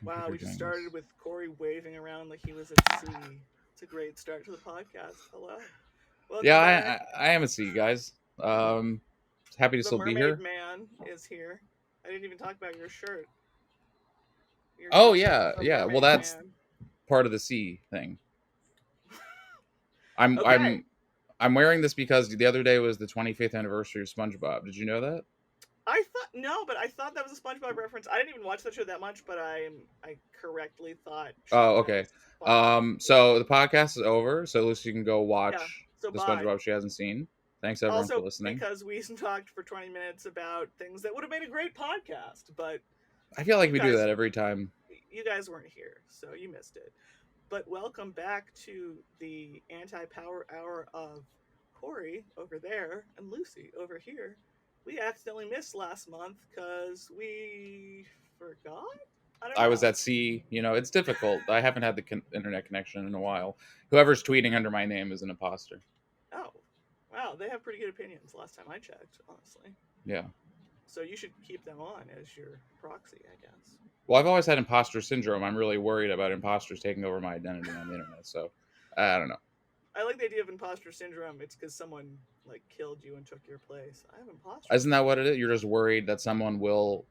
Wow, Computer we just jingles. started with Corey waving around like he was at sea. It's a great start to the podcast. Hello. Welcome Yeah, back. I am at sea, guys. Happy to The still be Mermaid here. Man is here. I didn't even talk about your shirt. Your Oh new shirt, yeah, The yeah. Well, Mermaid that's Man. part of the sea thing. I'm Okay. I'm I'm wearing this because the other day was the 25th anniversary of SpongeBob. Did you know that? But I thought that was a SpongeBob reference. I didn't even watch that show that much, but I correctly thought Oh, Trevor okay. was SpongeBob. So the podcast is over, so Lucy can go Yeah. watch So the bye. SpongeBob she hasn't seen. Thanks everyone for Also, listening. because we talked for 20 minutes about things that would have made a great podcast, but I feel like you we do guys that every time. weren't here, so you missed it. But welcome back to the anti-power hour of Corey over there and Lucy over here. We accidentally missed last month because we forgot? I don't I was know. at sea. It's difficult. I haven't had the internet connection in a while. Whoever's tweeting under my name is an imposter. Oh, wow, they have pretty good opinions last time I checked, honestly. Yeah. So you should keep them on as your proxy, I guess. Well, I've always had imposter syndrome. I'm really worried about imposters taking over my identity on the internet. So, I don't know. I like the idea of imposter syndrome. It's because someone like killed you and took your place. I have imposter Isn't that syndrome. what it is? You're just worried that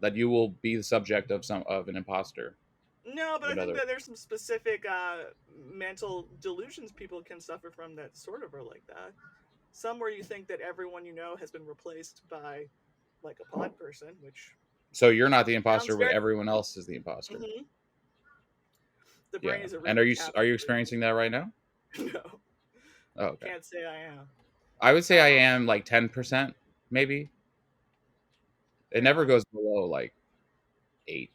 that you will be the subject of an imposter. No, but I think Another. that there's some specific mental delusions people can suffer from that sort of are like that. Some where you think that everyone you know has been replaced by like a pod person, which So you're not the sounds imposter, but very. everyone else is the imposter. Mm-hmm. The Yeah. brain is a And really are you experiencing that right now? No, Oh, okay. can't say I am. I would say I am like 10%, maybe. It never Yeah. goes below like 8.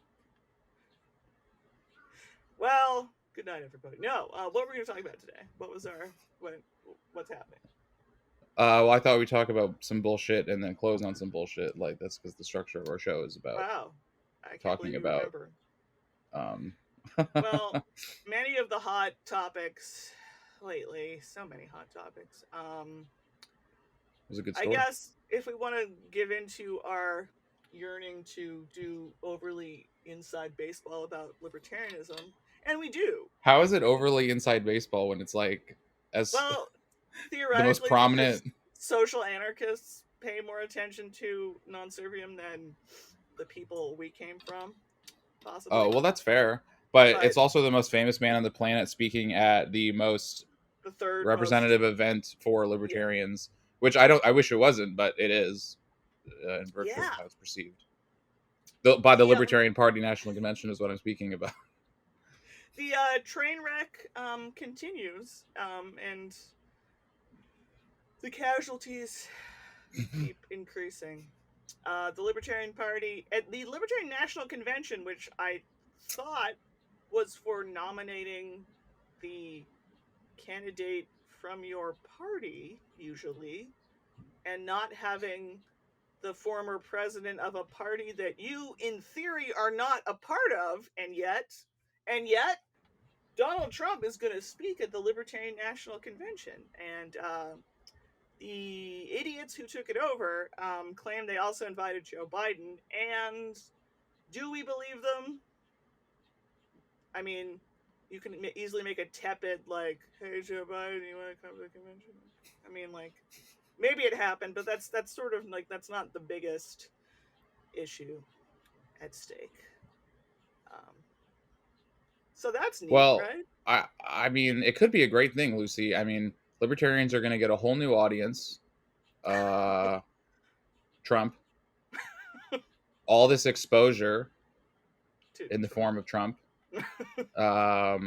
Well, good night, everybody. No, what were we going to talk about today? What's happening? Well, I thought we'd talk about some bullshit and then close on some bullshit. Like that's because the structure of our show is about Wow, I can't talking believe you about. remember. Um, Well, many of the hot topics lately, so many hot topics. it was a good I story. guess if we want to give into our yearning to do overly inside baseball about libertarianism, and we do. How is it overly inside baseball when it's like as Well, the most theoretically, because prominent? social anarchists pay more attention to Non Serviam than the people we came from, possibly. Oh, well, that's fair. But it's But also the most famous man on the planet speaking at the most the third representative most, event for yeah, libertarians, which I wish it wasn't, but it is in virtue of yeah. how it's perceived. By the The Libertarian Party National Convention is what I'm speaking about. the train wreck continues, and the casualties keep increasing. The Libertarian Party at the Libertarian National Convention, which I thought was for nominating the candidate from your party usually, and not having the former president of a party that you in theory are not a part of, and yet Donald Trump is going to speak at the Libertarian National Convention, and the idiots who took it over claim they also invited Joe Biden. And do we believe them? I mean, you can easily make a tepid like, "Hey Joe Biden, you want to come to the convention?" I mean, like, maybe it happened, but that's sort of like that's not the biggest issue at stake. So that's neat, Well, right? I mean, it could be a great thing, Lucy. I mean, libertarians are going to get a whole new audience. Trump, all this exposure in the form of Trump. They're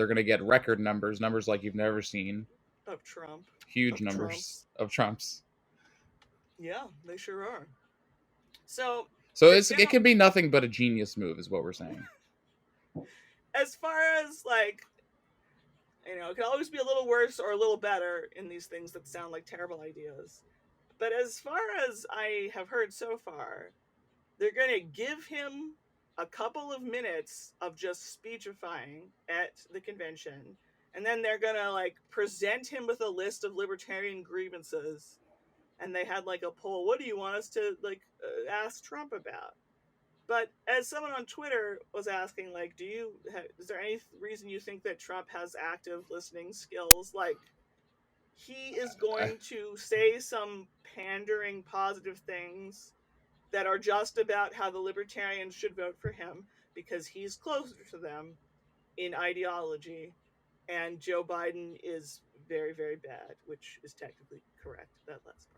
going to get record numbers like you've never seen. Of Trump. Huge numbers of Trumps. Yeah, they sure are. So it can be nothing but a genius move, is what we're saying. As far as like, it can always be a little worse or a little better in these things that sound like terrible ideas. But as far as I have heard so far, they're going to give him a couple of minutes of just speechifying at the convention, and then they're going to like present him with a list of libertarian grievances. And they had like a poll, what do you want us to like ask Trump about? But as someone on Twitter was asking, like, is there any reason you think that Trump has active listening skills? Like, he is going to say some pandering positive things that are just about how the libertarians should vote for him because he's closer to them in ideology, and Joe Biden is very, very bad, which is technically correct, that last part.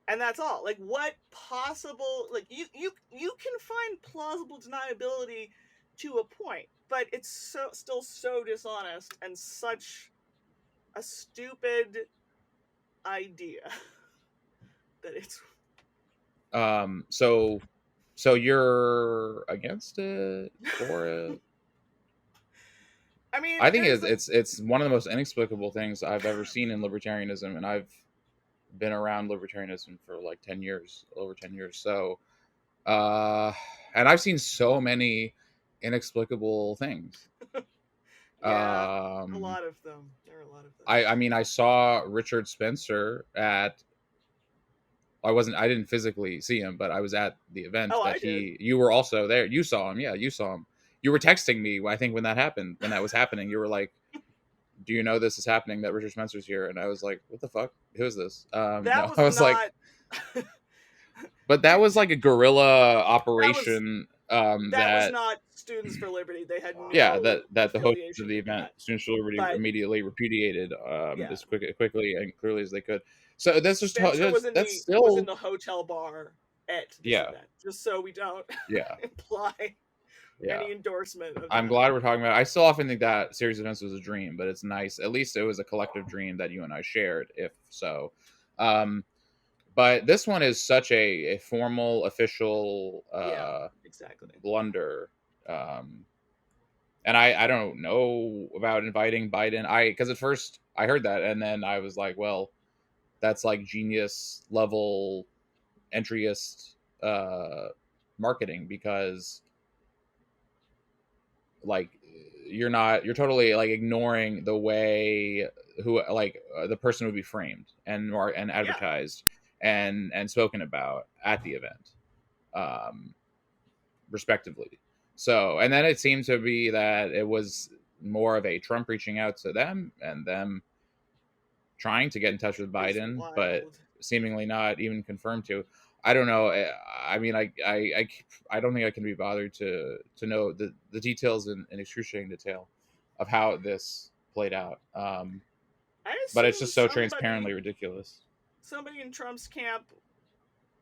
And that's all. Like, what possible, like, you can find plausible deniability to a point, but it's still so dishonest and such a stupid idea that it's so you're against it, for it? I mean, I think it's one of the most inexplicable things I've ever seen in libertarianism, and I've been around libertarianism for like 10 years, over 10 years. So, and I've seen so many inexplicable things. Yeah, a lot of them. There are a lot of them. I mean, I saw Richard Spencer at. I didn't physically see him, but I was at the event you were also there. You saw him. Yeah, you saw him. You were texting me, I think, when that was happening. You were like, do you know this is happening, that Richard Spencer's here? And I was like, what the fuck? Who is this? Like, but that was like a guerrilla operation. That was not Students for Liberty. They had no that the host of the event, Students for Liberty, immediately repudiated as quickly and clearly as they could. So that's just was in the hotel bar at this event, just so we don't imply any endorsement. I'm glad we're talking about it. I still often think that series of events was a dream, but it's nice. At least it was a collective dream that you and I shared, if so. But this one is such a formal, official blunder. And I don't know about inviting Biden. Because at first I heard that, and then I was like, well, that's like genius level entryist marketing, because like you're totally like ignoring the way the person would be framed and advertised and spoken about at the event, respectively. So, and then it seemed to be that it was more of a Trump reaching out to them and them trying to get in touch with Biden, but seemingly not even confirmed to. I don't know. I mean, I don't think I can be bothered to know the details in excruciating detail of how this played out. But it's just so transparently ridiculous. Somebody in Trump's camp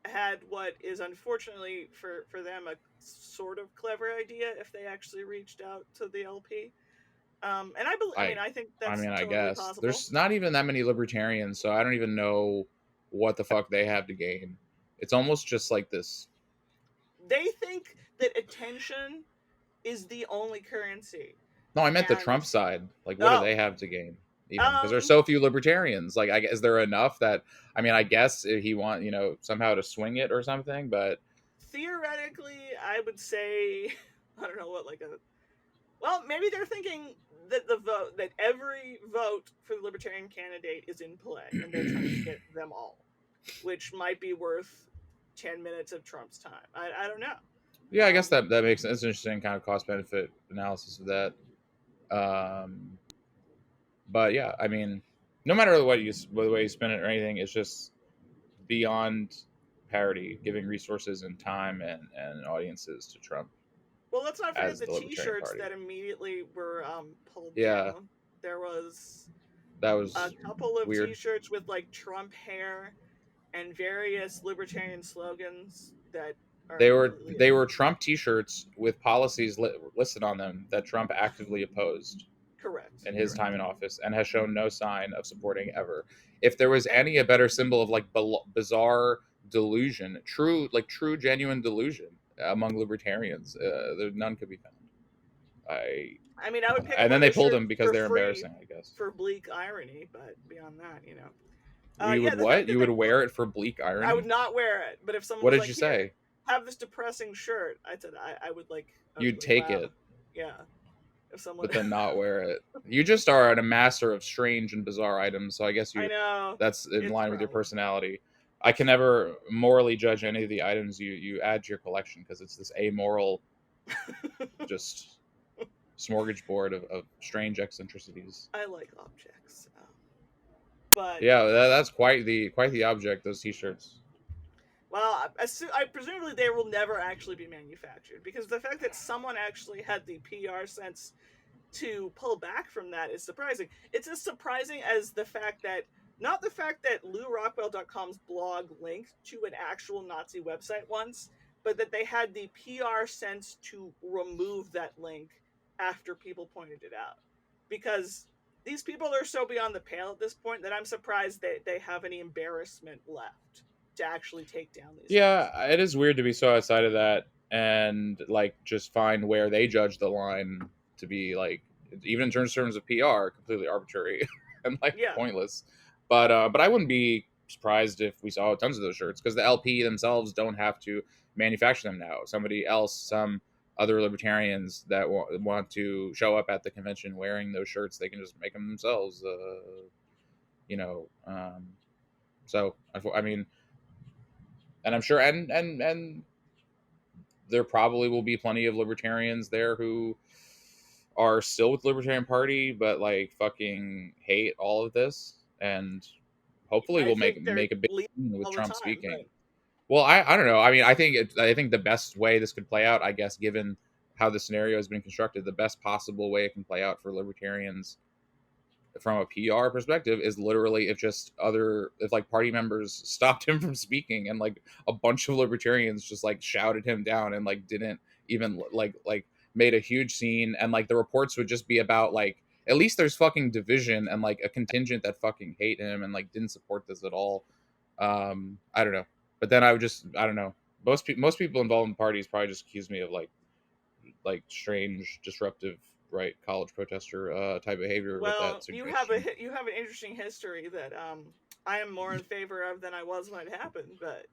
had what is unfortunately for them a sort of clever idea if they actually reached out to the LP. And I think that's totally I guess possible. There's not even that many libertarians, so I don't even know what the fuck they have to gain. It's almost just like this. They think that attention is the only currency. No, I meant the Trump side. Like, what do they have to gain? Even because there's so few libertarians. Like, is there enough that? I mean, I guess if he somehow to swing it or something, but theoretically, I would say I don't know what well, maybe they're thinking that that every vote for the Libertarian candidate is in play, and they're trying to get them all, which might be worth 10 minutes of Trump's time. I don't know. Yeah, I guess that makes sense. It's an interesting kind of cost benefit analysis of that. But yeah, I mean, no matter the way you spin it or anything, it's just beyond parody, giving resources and time and audiences to Trump. Well, let's not forget the T-shirts that immediately were pulled down. That was a couple of weird T-shirts with like Trump hair and various libertarian slogans that are they were Trump T-shirts with policies listed on them that Trump actively opposed. Correct. In his time in office, and has shown no sign of supporting ever. If there was a better symbol of like bizarre delusion, true genuine delusion among libertarians, none could be found. I mean, I would pick. And then they pulled them because they're embarrassing, I guess. For bleak irony, but beyond that, You would wear it for bleak irony? I would not wear it, but if someone what did you say? Have this depressing shirt, I said I would like. You'd take it. Yeah. If someone... But then not wear it. You just are a master of strange and bizarre items, so I guess that's in line with your personality. I can never morally judge any of the items you add to your collection because it's this amoral, just smorgasbord of strange eccentricities. I like objects, but Yeah, that's quite the object. Those T-shirts. well, I presumably they will never actually be manufactured, because the fact that someone actually had the PR sense to pull back from that is surprising. It's as surprising as the fact that, not the fact that LouRockwell.com's blog linked to an actual Nazi website once, but that they had the PR sense to remove that link after people pointed it out. Because these people are so beyond the pale at this point that I'm surprised they have any embarrassment left to actually take down these Yeah, things. it is weird to be so outside of that and like just find where they judge the line to be like, even in terms of PR, completely arbitrary and like Yeah. pointless. But I wouldn't be surprised if we saw tons of those shirts because the LP themselves don't have to manufacture them now. Somebody else, some other libertarians that want to show up at the convention wearing those shirts, they can just make them themselves. You know, so I mean, and I'm sure, and there probably will be plenty of libertarians there who are still with the Libertarian Party, but like fucking hate all of this, and hopefully I will think they're make a big leaving scene with all the Trump time, speaking. but Well, I don't know. I mean, I think the best way this could play out, I guess, given how the scenario has been constructed, the best possible way it can play out for libertarians from a PR perspective is literally if like party members stopped him from speaking and like a bunch of libertarians just like shouted him down and like didn't even like made a huge scene, and like the reports would just be about like at least there's fucking division and like a contingent that fucking hate him and like didn't support this at all. I don't know, but then I don't know, most people involved in parties probably just accuse me of like strange disruptive right college protester type behavior with that well, suggestion. you have an interesting history that I am more in favor of than I was when it happened, but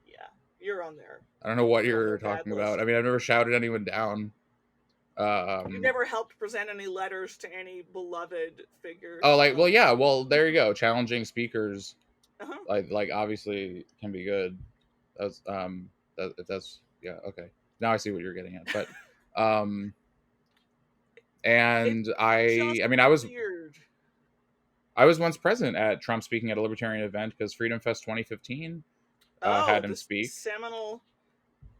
yeah, you're on there. I don't know what You're on you're their bad talking about. list. I mean, I've never shouted anyone down. You Um, never helped present any letters to any beloved oh, figures. like, well, yeah, well, there you go. Challenging speakers, Uh-huh. like obviously can be good. That's that's yeah, okay. Now I see what you're getting at, but um, It's and just I mean, weird. I was once present at Trump speaking at a libertarian event because Freedom Fest 2015 Oh, had him this speak, seminal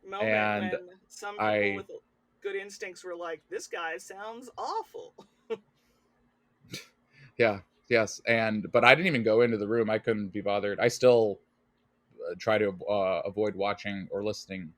moment and when some people I with good instincts were like, "This guy sounds awful." yeah, yes, and but I didn't even go into the room. I couldn't be bothered. I still try to avoid watching or listening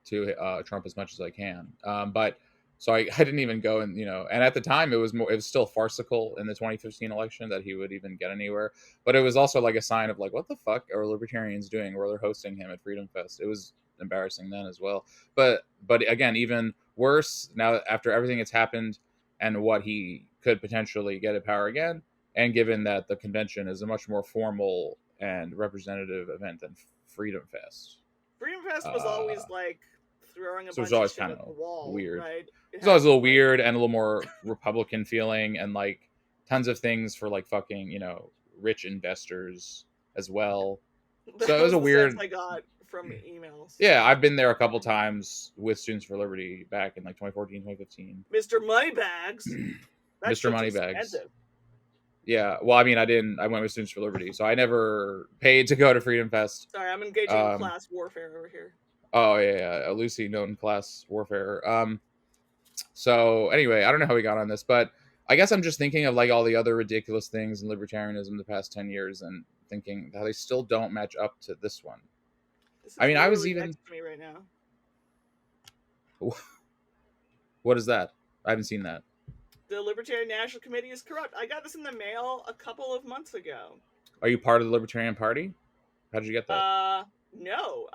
to Trump as much as I can. But so I didn't even go, and and at the time it was still farcical in the 2015 election that he would even get anywhere. But it was also like a sign of like, what the fuck are libertarians doing where they're hosting him at Freedom Fest? It was embarrassing then as well. But again, even worse now after everything that's happened and what he could potentially get at power again, and given that the convention is a much more formal and representative event than Freedom Fest. Freedom Fest was Uh, always like throwing a so it's bunch of always shit kind at the of wall, weird. right? It It's always had a little like weird and a little more Republican feeling, and like tons of things for like fucking rich investors as well. So that it was was a the sense weird. I got from emails. Yeah, I've been there a couple times with Students for Liberty back in like 2014, 2015. Mr. Moneybags, that Mr. shit's Moneybags. expensive. Yeah, well, I mean, I went with Students for Liberty, so I never paid to go to Freedom Fest. Sorry, I'm engaging in Um, class warfare over here. oh yeah, a Lucy known class warfare. So anyway, I don't know how we got on this, but I guess I'm just thinking of like all the other ridiculous things in libertarianism the past 10 years and thinking how they still don't match up to this one. This I is mean, I was literally even next to me right now. what is that? I haven't seen that. The Libertarian National Committee is corrupt. I got this in the mail a couple of months ago. Are you part of the Libertarian Party? How did you get that? No.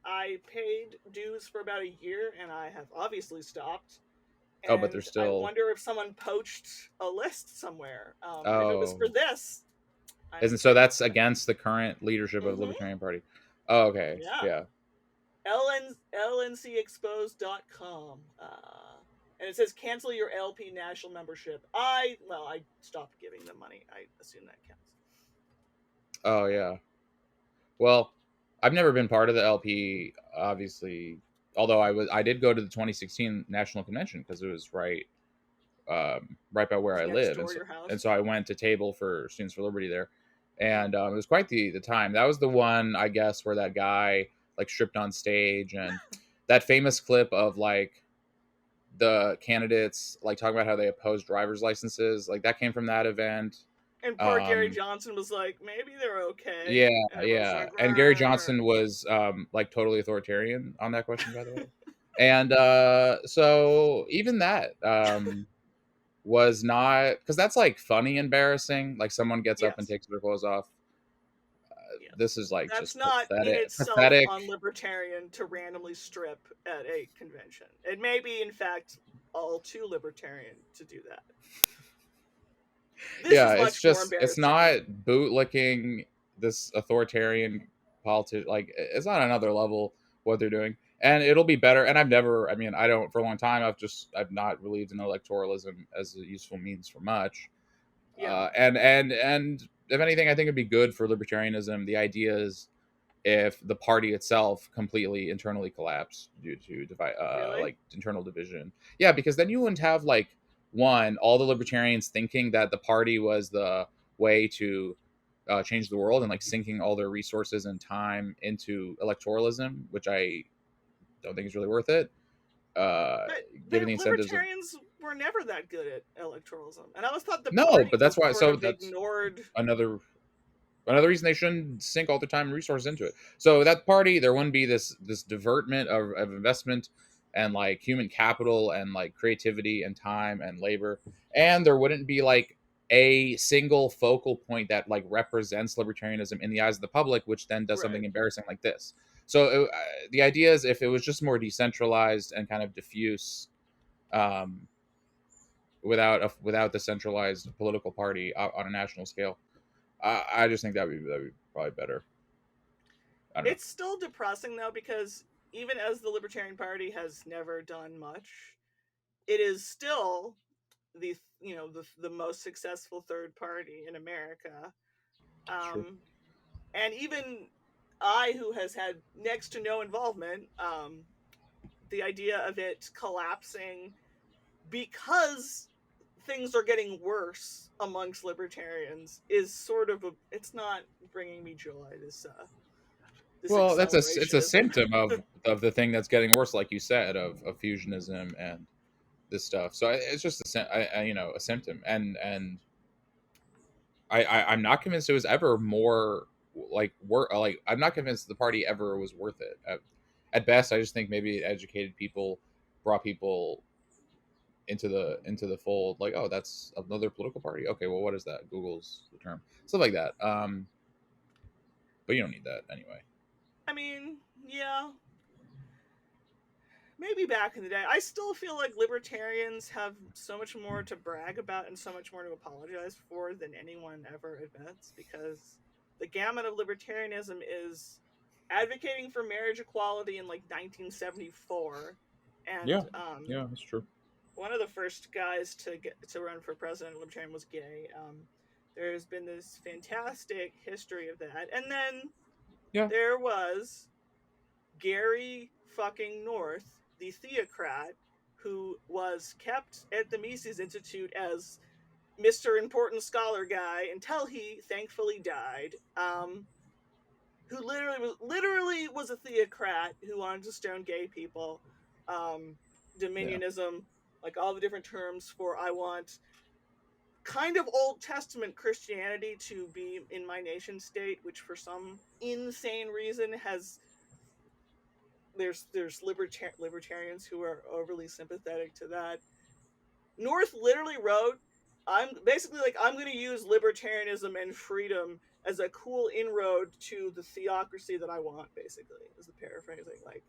I paid dues for about a year, and I have obviously stopped. Oh, but they're And I still. wonder if someone poached a list somewhere. If it was Oh, for this, I'm isn't so? excited. That's against the current leadership of the Mm-hmm. Libertarian Party. Oh, okay, Yeah. yeah. LNCexposed.com. And it says cancel your LP national membership. I stopped giving them money. I assume that counts. Oh, yeah. Well, I've never been part of the LP, obviously. Although I did go to the 2016 National Convention because it was right by where It's I next live, door to your house. and so I went to table for Students for Liberty there, and it was quite the time. That was the one, I guess, where that guy like stripped on stage, and that famous clip of like the candidates like talking about how they oppose driver's licenses, like that came from that event. And poor Gary Um, Johnson was like, maybe they're okay. yeah, And everyone's yeah, like, and Gary "Rrr." Johnson was like totally authoritarian on that question, by the way, and so even that was not, because that's like funny embarrassing, like someone gets up and Yes. takes their clothes off. Yeah. This is like That's just not in itself pathetic. unlibertarian to randomly strip at a convention. It may be, in fact, all too libertarian to do that. This Yeah, is it's much more just, it's embarrassing. not bootlicking this authoritarian politics, like it's on another level what they're doing, and it'll be better. And I've never, I mean, I don't, for a long time I've not believed in electoralism as a useful means for much. Yeah. And if anything, I think it'd be good for libertarianism. The idea is, if the party itself completely internally collapsed due to Really? like internal division. Yeah, because then you wouldn't have like one, all the libertarians thinking that the party was the way to change the world and like sinking all their resources and time into electoralism, which I don't think is really worth it. Uh, Given the incentives of, Libertarians were never that good at electoralism. And I always thought the no, party but that's was why. sort So of that's ignored. another reason they shouldn't sink all their time and resources into it. So that party, there wouldn't be this divertment of investment and like human capital and like creativity and time and labor, and there wouldn't be like a single focal point that like represents libertarianism in the eyes of the public, which then does something Right. embarrassing like this. So the idea is, if it was just more decentralized and kind of diffuse, um, without the centralized political party on a national scale, I just think that'd be probably better. I don't know. It's still depressing, though, because even as the Libertarian Party has never done much, it is still the most successful third party in America. It's true. And even I, who has had next to no involvement, the idea of it collapsing because things are getting worse amongst libertarians is sort of it's not bringing me joy. This Well, it's a accelerationism. symptom of the thing that's getting worse, like you said, of fusionism and this stuff. So it's just a symptom, and I'm not convinced it was ever more like work. Like, I'm not convinced the party ever was worth it. At best, I just think maybe it educated people, brought people into the fold. Like, oh, that's another political party. Okay, well, what is that? Google's the term, stuff like that. But you don't need that anyway. I mean, yeah, maybe back in the day. I still feel like libertarians have so much more to brag about and so much more to apologize for than anyone ever admits, because the gamut of libertarianism is advocating for marriage equality in like 1974, Yeah, and yeah, that's true. one of the first guys to run for president libertarian was gay. There's been this fantastic history of that, and then Yeah, there was Gary fucking North, the theocrat, who was kept at the Mises Institute as Mr. Important Scholar guy until he thankfully died. Who literally was a theocrat who wanted to stone gay people. yeah, Dominionism, like all the different terms for I want kind of Old Testament Christianity to be in my nation state, which for some insane reason has there's libertarians who are overly sympathetic to that. North literally wrote, I'm basically like, I'm going to use libertarianism and freedom as a cool inroad to the theocracy that I want, basically, is the paraphrasing. Like,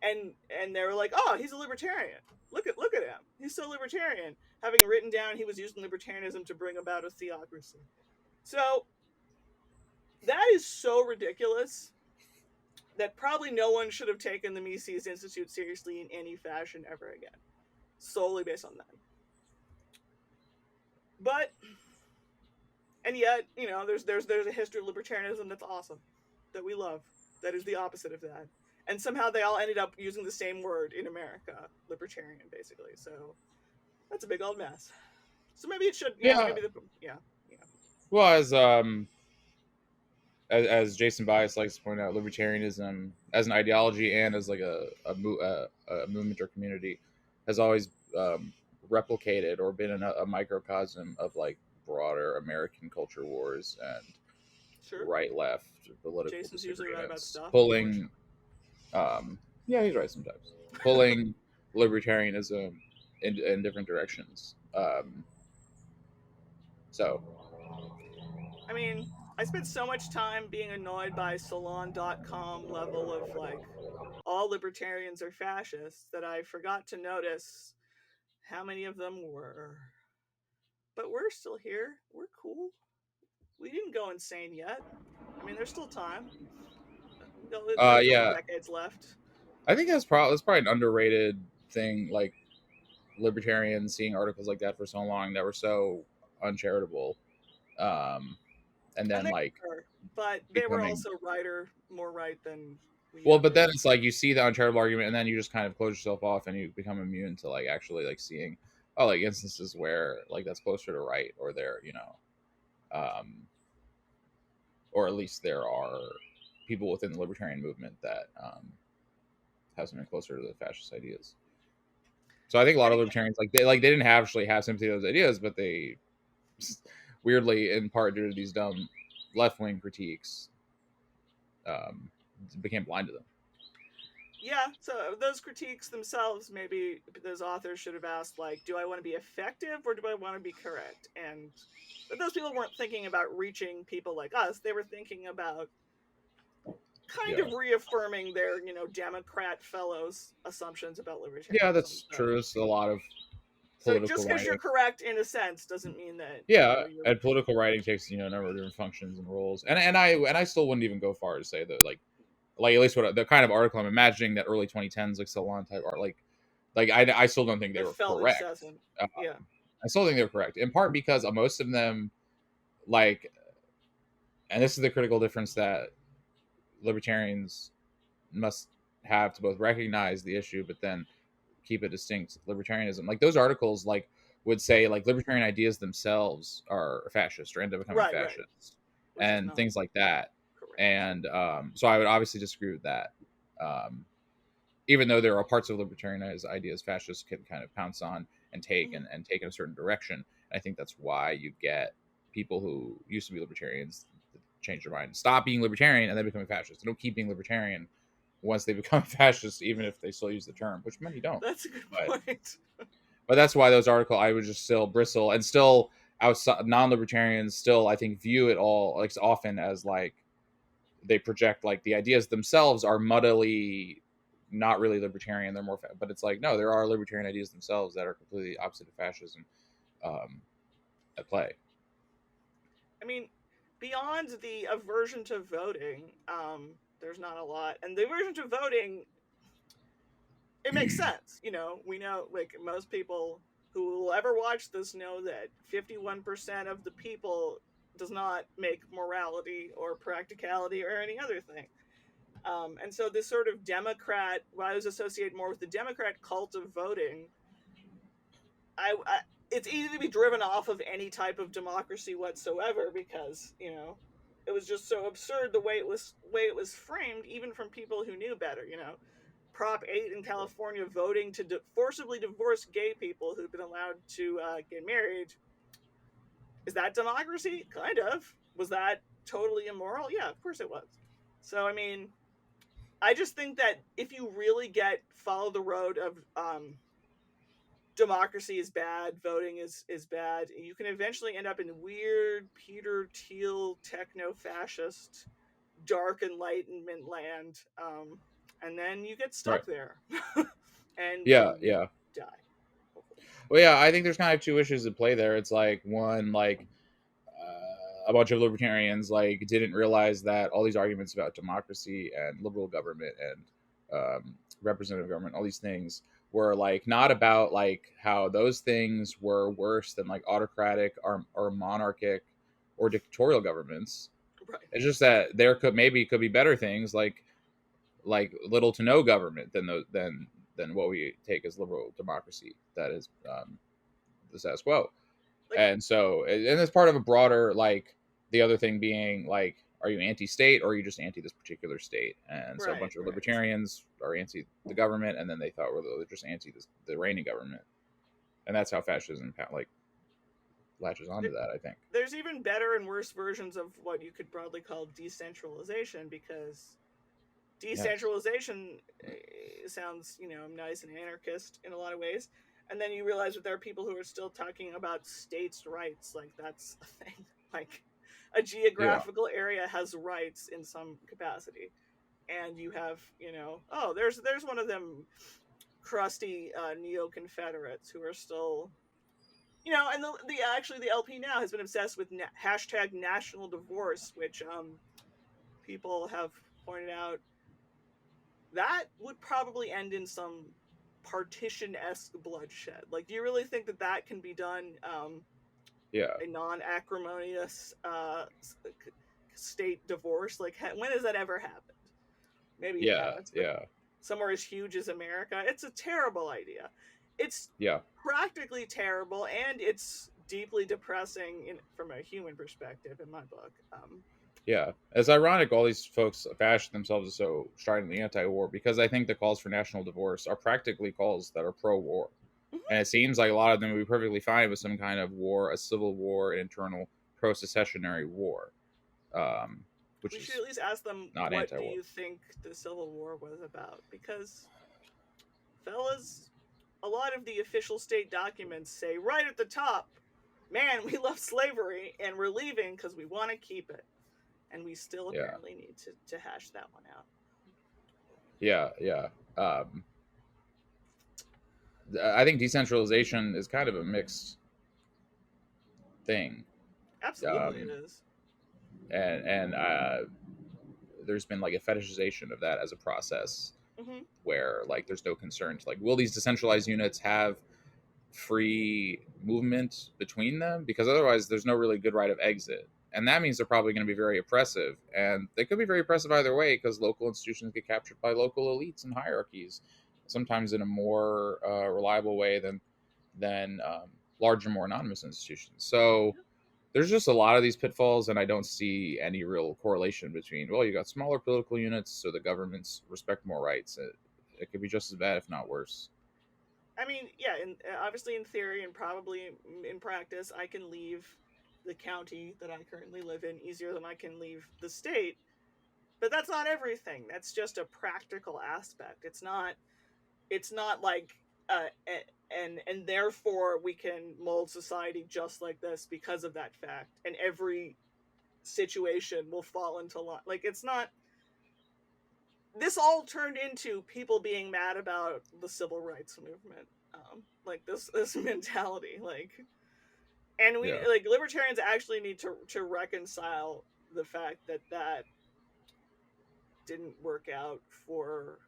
and they were like, oh, he's a libertarian. Look at him. He's so libertarian. Having written down he was using libertarianism to bring about a theocracy. So that is so ridiculous that probably no one should have taken the Mises Institute seriously in any fashion ever again, solely based on that. But, and yet, there's a history of libertarianism that's awesome. that we love that is the opposite of that. And somehow they all ended up using the same word in America, libertarian, basically. So that's a big old mess. So maybe it should, Yeah. yeah. Well, as Jason Bias likes to point out, libertarianism as an ideology and as like a movement or community has always replicated or been a microcosm of like broader American culture wars and Sure. right left political Jason's usually right about disagreements, stuff. pulling yeah, he's right sometimes, pulling libertarianism in different directions. So I mean, I spent so much time being annoyed by salon.com level of like all libertarians are fascists that I forgot to notice how many of them were. But we're still here. We're cool. We didn't go insane yet. I mean, there's still time. We got a couple yeah, decades left. I think that's probably an underrated thing. Like libertarians seeing articles like that for so long that were so uncharitable, and then like but they were also more right than well, but then it's like you see the uncharitable argument, and then you just kind of close yourself off, and you become immune to like actually like seeing like instances where like that's closer to right, or there or at least there are people within the libertarian movement that have something closer to the fascist ideas. So I think a lot of libertarians they didn't actually have sympathy with those ideas, but they weirdly, in part due to these dumb left-wing critiques, became blind to them. Yeah, so those critiques themselves, maybe those authors should have asked, like, do I want to be effective or do I want to be correct? But those people weren't thinking about reaching people like us. They were thinking about kind of reaffirming their, Democrat fellows' assumptions about libertarianism. Yeah, that's true. It's a lot of political. So just because you're correct in a sense doesn't mean that. And political writing takes a number of different functions and roles. And I still wouldn't even go far to say that like at least what the kind of article I'm imagining that early 2010s like salon type art like I still don't think they were correct. I still think they were correct in part because most of them like, and this is the critical difference that libertarians must have to both recognize the issue but then keep it distinct. Libertarianism, like those articles like would say like libertarian ideas themselves are fascist or end up becoming fascist and things like that. Correct. And so I would obviously disagree with that, even though there are parts of libertarian ideas fascists can kind of pounce on and take and take in a certain direction. I think that's why you get people who used to be libertarians change their mind, stop being libertarian, and then become fascist. They don't keep being libertarian once they become fascist, even if they still use the term, which many don't. That's a good point. But that's why those articles, I would just still bristle, and still outside non-libertarians still, I think, view it all like often as like they project like the ideas themselves are muddily not really libertarian. They're more, but it's like no, there are libertarian ideas themselves that are completely opposite of fascism at play. I mean, beyond the aversion to voting, there's not a lot, and the aversion to voting, it makes sense. We know, like, most people who will ever watch this know that 51% of the people does not make morality or practicality or any other thing. And so this sort of Democrat, what I was associated more with the Democrat cult of voting, it's easy to be driven off of any type of democracy whatsoever because, it was just so absurd the way it was framed, even from people who knew better. Prop 8 in California voting to forcibly divorce gay people who've been allowed to get married. Is that democracy? Kind of. Was that totally immoral? Yeah, of course it was. So, I mean, I just think that if you really follow the road of democracy is bad, voting is bad, you can eventually end up in weird Peter Thiel techno-fascist dark enlightenment land, and then you get stuck there. And die. Well, yeah, I think there's kind of two issues at play there. It's like one, like a bunch of libertarians like didn't realize that all these arguments about democracy and liberal government and representative government, all these things were like not about like how those things were worse than like autocratic or monarchic or dictatorial governments. Right. It's just that there could be better things like little to no government than what we take as liberal democracy. That is the status quo. Like, And so, and it's part of a broader, like, the other thing being, like, are you anti-state or are you just anti this particular state? And so a right, bunch of right. libertarians are anti the government, and then they thought, well, they're just anti the reigning government. And that's how fascism, like, latches onto that, I think. There's even better and worse versions of what you could broadly call decentralization, because decentralization sounds, nice and anarchist in a lot of ways. And then you realize that there are people who are still talking about states' rights. Like, that's a thing. Like, a geographical area has rights in some capacity. And you have, there's one of them crusty neo-Confederates who are still, and the LP now has been obsessed with hashtag national divorce, which people have pointed out that would probably end in some partition-esque bloodshed. Like, do you really think that can be done a non-acrimonious state divorce? Like, when has that ever happened? Maybe it has, but somewhere as huge as America, it's a terrible idea. It's practically terrible, and it's deeply depressing from a human perspective, in my book. It's ironic all these folks fashion themselves as so stridently anti-war, because I think the calls for national divorce are practically calls that are pro-war. Mm-hmm. And it seems like a lot of them would be perfectly fine with some kind of war, a civil war, an internal pro-secessionary war. We should at least ask them, what anti-war. Do you think the Civil War was about? Because, fellas, a lot of the official state documents say right at the top, man, we love slavery and we're leaving because we want to keep it. And we still apparently need to hash that one out. I think decentralization is kind of a mixed thing. Absolutely, it is. And there's been like a fetishization of that as a process, where like there's no concern to, like, will these decentralized units have free movement between them? Because otherwise there's no really good right of exit. And that means they're probably going to be very oppressive. And they could be very oppressive either way, because local institutions get captured by local elites and hierarchies, sometimes in a more reliable way than larger, more anonymous institutions. So there's just a lot of these pitfalls, and I don't see any real correlation between, well, you got smaller political units, so the governments respect more rights. It could be just as bad, if not worse. I mean, obviously in theory and probably in practice, I can leave the county that I currently live in easier than I can leave the state, but that's not everything. That's just a practical aspect. It's not like and therefore we can mold society just like this because of that fact, and every situation will fall into line. Like, it's not. This all turned into people being mad about the civil rights movement, like this mentality, like. And we like libertarians actually need to reconcile the fact that didn't work out for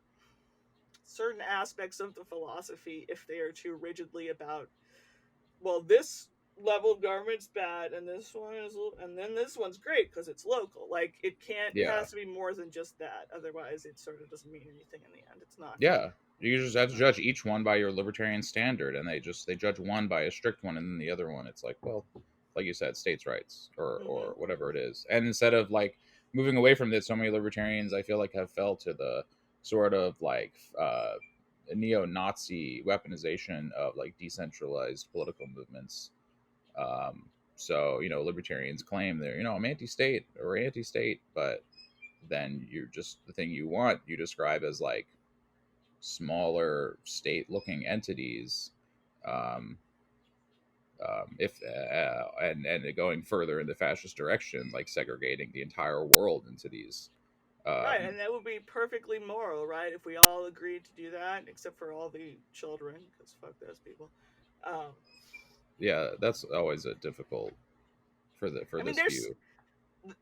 certain aspects of the philosophy if they are too rigidly about, well, this level of government's bad and this one is, and then this one's great because it's local. Like, it can't. It has to be more than just that. Otherwise, it sort of doesn't mean anything in the end. It's not. You just have to judge each one by your libertarian standard, and they judge one by a strict one, and then the other one, it's like, well, like you said, states' rights or whatever it is. And instead of like moving away from this, so many libertarians, I feel like, have fell to the sort of like neo-Nazi weaponization of like decentralized political movements. So libertarians claim they're I'm anti-state or anti-state, but then you're just the thing you want you describe as like smaller state-looking entities, and going further in the fascist direction, like segregating the entire world into these. Right, and that would be perfectly moral, right? If we all agreed to do that, except for all the children, because fuck those people. That's always a difficult for this view.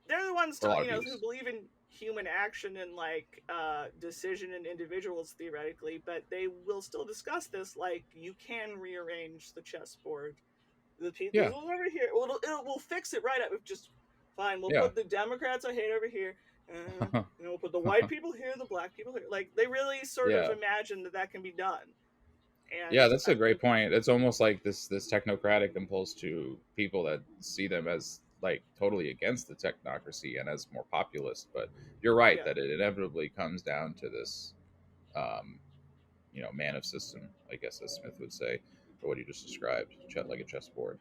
They're the ones who believe in human action and like decision in individuals theoretically, but they will still discuss this like you can rearrange the chessboard. The people over here, it will fix it right up if just Fine, we'll Yeah. put the Democrats I hate over here. We'll put the white people here, the black people here. Like, they really sort of imagine that can be done. And yeah, that's a great point. It's almost like this technocratic impulse to people that see them as like totally against the technocracy and as more populist. But you're right that it inevitably comes down to this, man of system, I guess, as Smith would say, or what you just described, like a chessboard.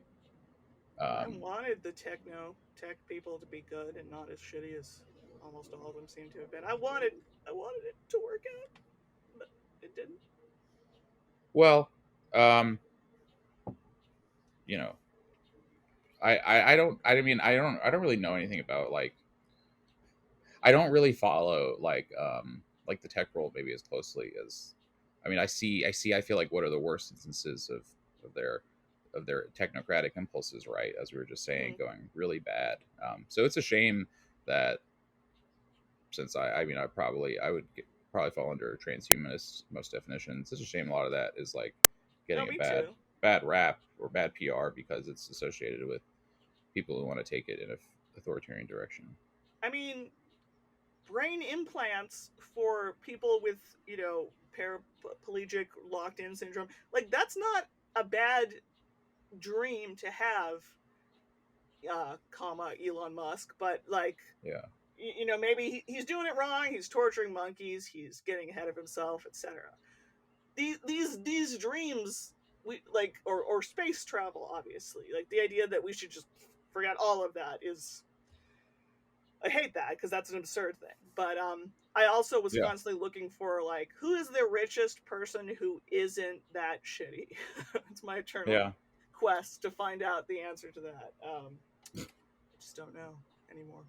I wanted the tech people to be good and not as shitty as almost all of them seem to have been. I wanted it to work out, but it didn't. Well, I don't really know anything about, like, I don't really follow like the tech world maybe as closely as, I feel like what are the worst instances of their technocratic impulses, right? As we were just saying, going really bad. So it's a shame that, since I would probably fall under transhumanist most definitions. It's a shame a lot of that is like getting a bad rap or bad PR because it's associated with people who want to take it in an authoritarian direction. I mean, brain implants for people with, paraplegic locked-in syndrome, like, that's not a bad dream to have, Elon Musk, but, like, maybe he's doing it wrong, he's torturing monkeys, he's getting ahead of himself, etc. These dreams, we like, or space travel, obviously, like, the idea that we should just forget all of that is, I hate that, because that's an absurd thing. But I also was constantly looking for, like, who is the richest person who isn't that shitty? It's my eternal quest to find out the answer to that. I just don't know anymore.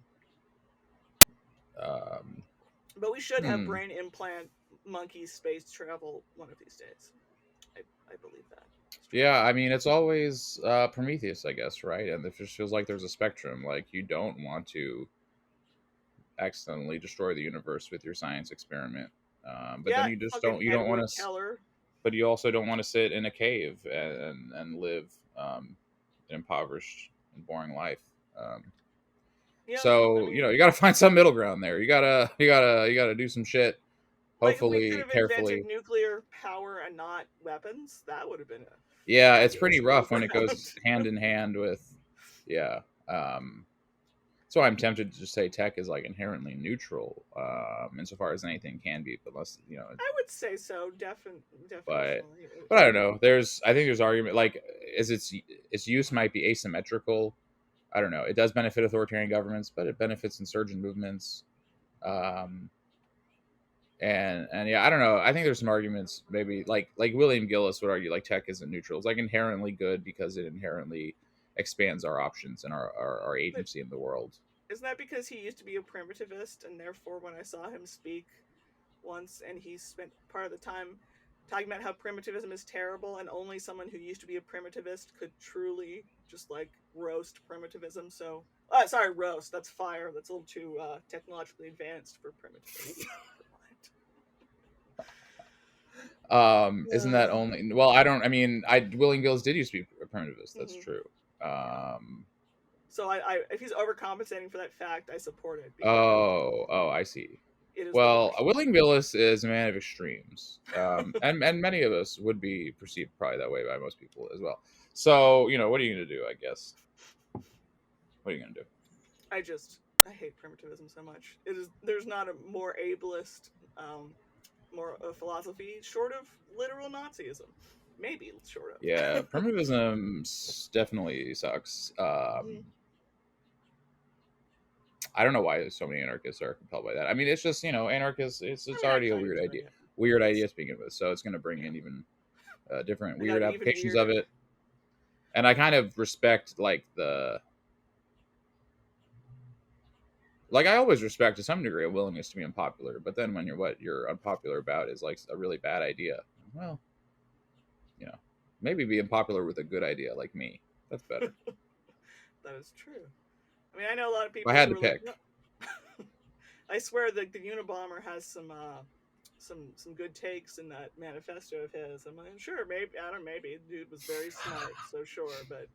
But we should have brain implant monkey space travel one of these days. I believe that. Yeah, I mean, it's always Prometheus, I guess, right? And it just feels like there's a spectrum. Like, you don't want to accidentally destroy the universe with your science experiment, but then you just don't want to. But you also don't want to sit in a cave and live an impoverished and boring life. So you got to find some middle ground there. You gotta do some shit. Hopefully, we could have carefully. Invented nuclear power and not weapons. That would have been it's pretty rough when it goes hand in hand with. So I'm tempted to just say tech is like inherently neutral, insofar as anything can be, but unless I would say so, definitely. But I don't know. I think there's argument, like, as its use might be asymmetrical. I don't know. It does benefit authoritarian governments, but it benefits insurgent movements. And I don't know. I think there's some arguments, maybe like William Gillis would argue, like, tech isn't neutral. It's like inherently good because it inherently expands our options and our agency in the world. Isn't that because he used to be a primitivist, and therefore when I saw him speak once, and he spent part of the time talking about how primitivism is terrible, and only someone who used to be a primitivist could truly just, like, roast primitivism. So, sorry, roast. That's fire. That's a little too technologically advanced for primitivism. Isn't that only? Well, William Gillis did used to be a primitivist. That's true. So if he's overcompensating for that fact, I support it. Oh, I see. Well, William Gillis is a man of extremes, and many of us would be perceived probably that way by most people as well. So, what are you going to do, I guess? What are you going to do? I hate primitivism so much. There's not a more ableist, more philosophy short of literal Nazism. Maybe short of. Yeah, primitivism definitely sucks. I don't know why so many anarchists are compelled by that. I mean, it's just, anarchists, it's already a weird idea. Weird idea to begin with. So it's going to bring in even different weird applications of it. And I kind of respect, I always respect to some degree a willingness to be unpopular. But then when what you're unpopular about is like a really bad idea, well, maybe be unpopular with a good idea like me. That's better. That is true. I mean, I know a lot of people. I had to pick. Like, I swear that the Unabomber has some good takes in that manifesto of his. I'm like, sure, maybe, I don't know, maybe. The dude was very smart, so sure, but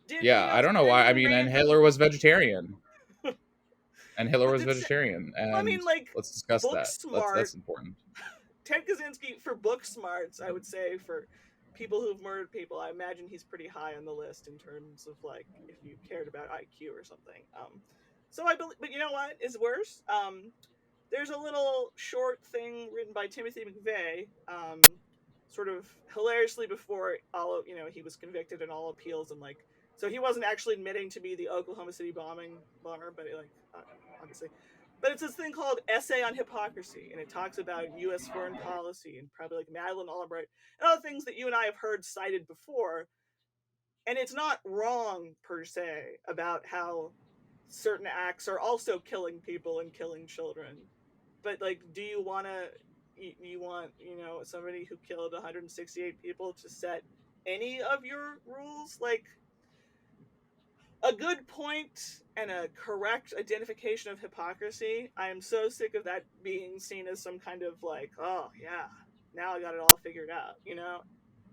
Did Yeah, I don't know why. I Benjamin mean, and Franklin? Hitler was vegetarian. And Hitler But was vegetarian, I and mean, like, let's discuss book that. smart. That's important. Ted Kaczynski for book smarts, I would say, for people who've murdered people, I imagine he's pretty high on the list in terms of, like, if you cared about IQ or something. So I believe, but you know what is worse? There's a little short thing written by Timothy McVeigh, sort of hilariously before all of, he was convicted in all appeals, and, like, so he wasn't actually admitting to be the Oklahoma City bomber, but, like, obviously. But it's this thing called Essay on Hypocrisy, and it talks about U.S. foreign policy and probably, like, Madeleine Albright and other things that you and I have heard cited before. And it's not wrong per se about how certain acts are also killing people and killing children. But, like, do you want somebody who killed 168 people to set any of your rules? Like, a good point and a correct identification of hypocrisy. I am so sick of that being seen as some kind of, like, oh yeah, now I got it all figured out.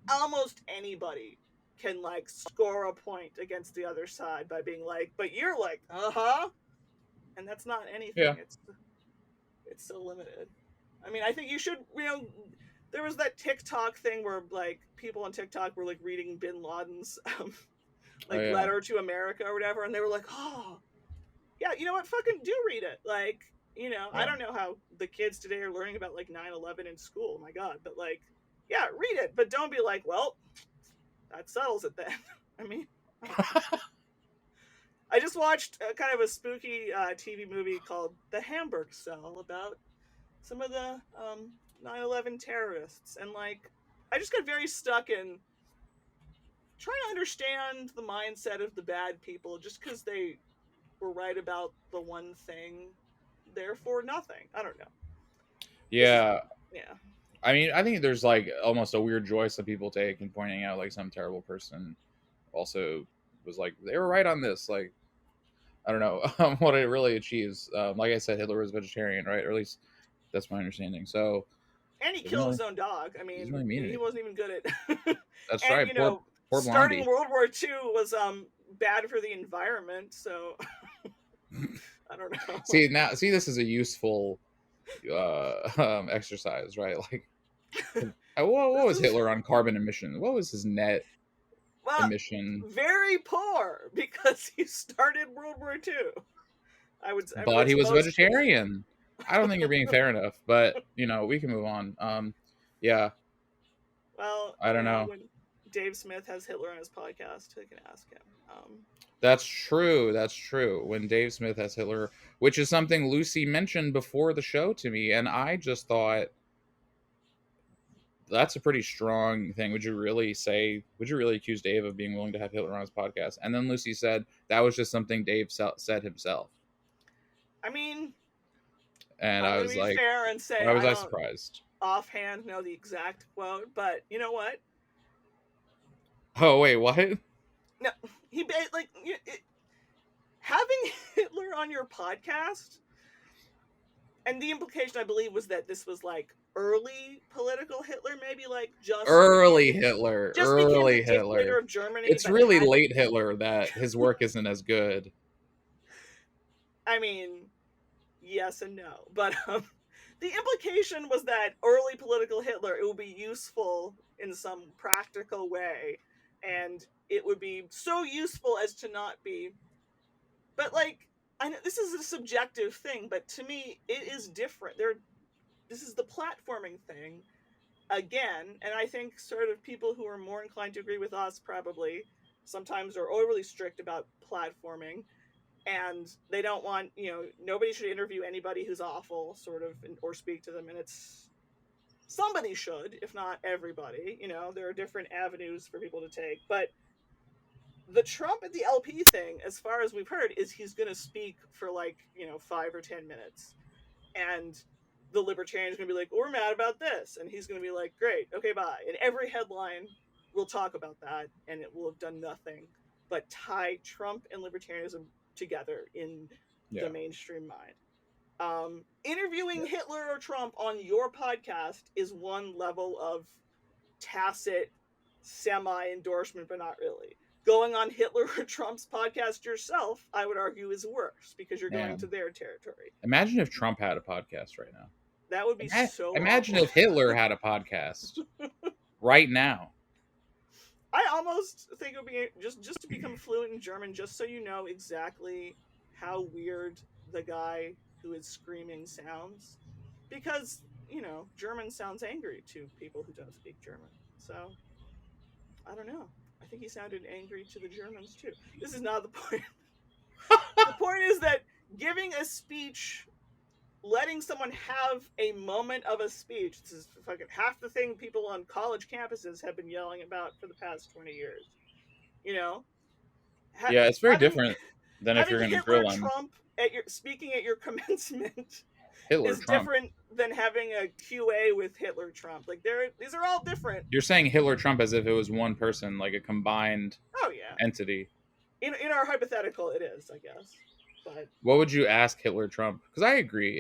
Almost anybody can, like, score a point against the other side by being like, but you're like, and that's not anything. Yeah. It's so limited. I mean, I think you should, there was that TikTok thing where, like, people on TikTok were, like, reading Bin Laden's letter to America or whatever, and they were like, oh yeah, you know what, fucking do read it. Like, I don't know how the kids today are learning about, like, 9/11 in school, my god, but, like, yeah, read it, but don't be like, well, that settles it then. I mean, I just watched kind of a spooky TV movie called The Hamburg Cell about some of the 9/11 terrorists, and, like, I just got very stuck in trying to understand the mindset of the bad people just because they were right about the one thing, therefore nothing. I don't know. Yeah. Yeah. I mean, I think there's, like, almost a weird joy some people take in pointing out, like, some terrible person also was like, they were right on this. Like, I don't know what it really achieves. Like I said, Hitler was vegetarian, right? Or at least that's my understanding. So, and he killed his own dog. I mean, he wasn't even good at. That's and, right. Poor starting Blondie. World War II was bad for the environment. So I don't know. See, this is a useful exercise, right? Like, what was Hitler on carbon emission? What was his net emission? Very poor, because he started World War II. But he was vegetarian. I don't think you're being fair enough, but we can move on. Yeah. Well, I don't know. When Dave Smith has Hitler on his podcast, I can ask him. That's true. When Dave Smith has Hitler, which is something Lucy mentioned before the show to me, and I just thought, that's a pretty strong thing. Would you really accuse Dave of being willing to have Hitler on his podcast? And then Lucy said that was just something Dave said himself. I mean, and I was like, fair and say, why was I surprised? Offhand, know the exact quote, but you know what? Oh wait, what? No, having Hitler on your podcast, and the implication, I believe, was that this was, like, early political Hitler, maybe, like, just early Hitler, early Hitler. Of Germany. It's really late Hitler that his work isn't as good. I mean, yes and no, but the implication was that early political Hitler, it would be useful in some practical way, and it would be so useful as to not be. But, like, I know this is a subjective thing, but to me, it is different. This is the platforming thing again, and I think sort of people who are more inclined to agree with us probably sometimes are overly strict about platforming, and they don't want, nobody should interview anybody who's awful, sort of, or speak to them, and it's somebody should, if not everybody. There are different avenues for people to take, but the Trump at the LP thing, as far as we've heard, is he's going to speak for, like, 5 or 10 minutes, and the Libertarian's going to be like, we're mad about this, and he's going to be like, great, okay, bye, and every headline will talk about that, and it will have done nothing but tie Trump and Libertarianism together in the mainstream mind. Interviewing Hitler or Trump on your podcast is one level of tacit semi-endorsement, but not really. going on Hitler or Trump's podcast yourself, I would argue, is worse because you're going Man, to their territory. imagine if Trump had a podcast right now. That would be so Imagine awful. if Hitler had a podcast right now. I almost think it would be just to become fluent in German, just so you know exactly how weird the guy who is screaming sounds. Because, German sounds angry to people who don't speak German. So, I don't know. I think he sounded angry to the Germans too. This is not the point. The point is that giving a speech, letting someone have a moment of a speech, this is fucking half the thing people on college campuses have been yelling about for the past 20 years. Yeah, it's very different than if you're going to Hitler grill him. Trump speaking at your commencement Hitler is Trump. different than having a QA with Hitler Trump. Like these are all different. You're saying Hitler Trump as if it was one person, like a combined entity. In our hypothetical, it is, I guess. But what would you ask Hitler Trump? Because I agree,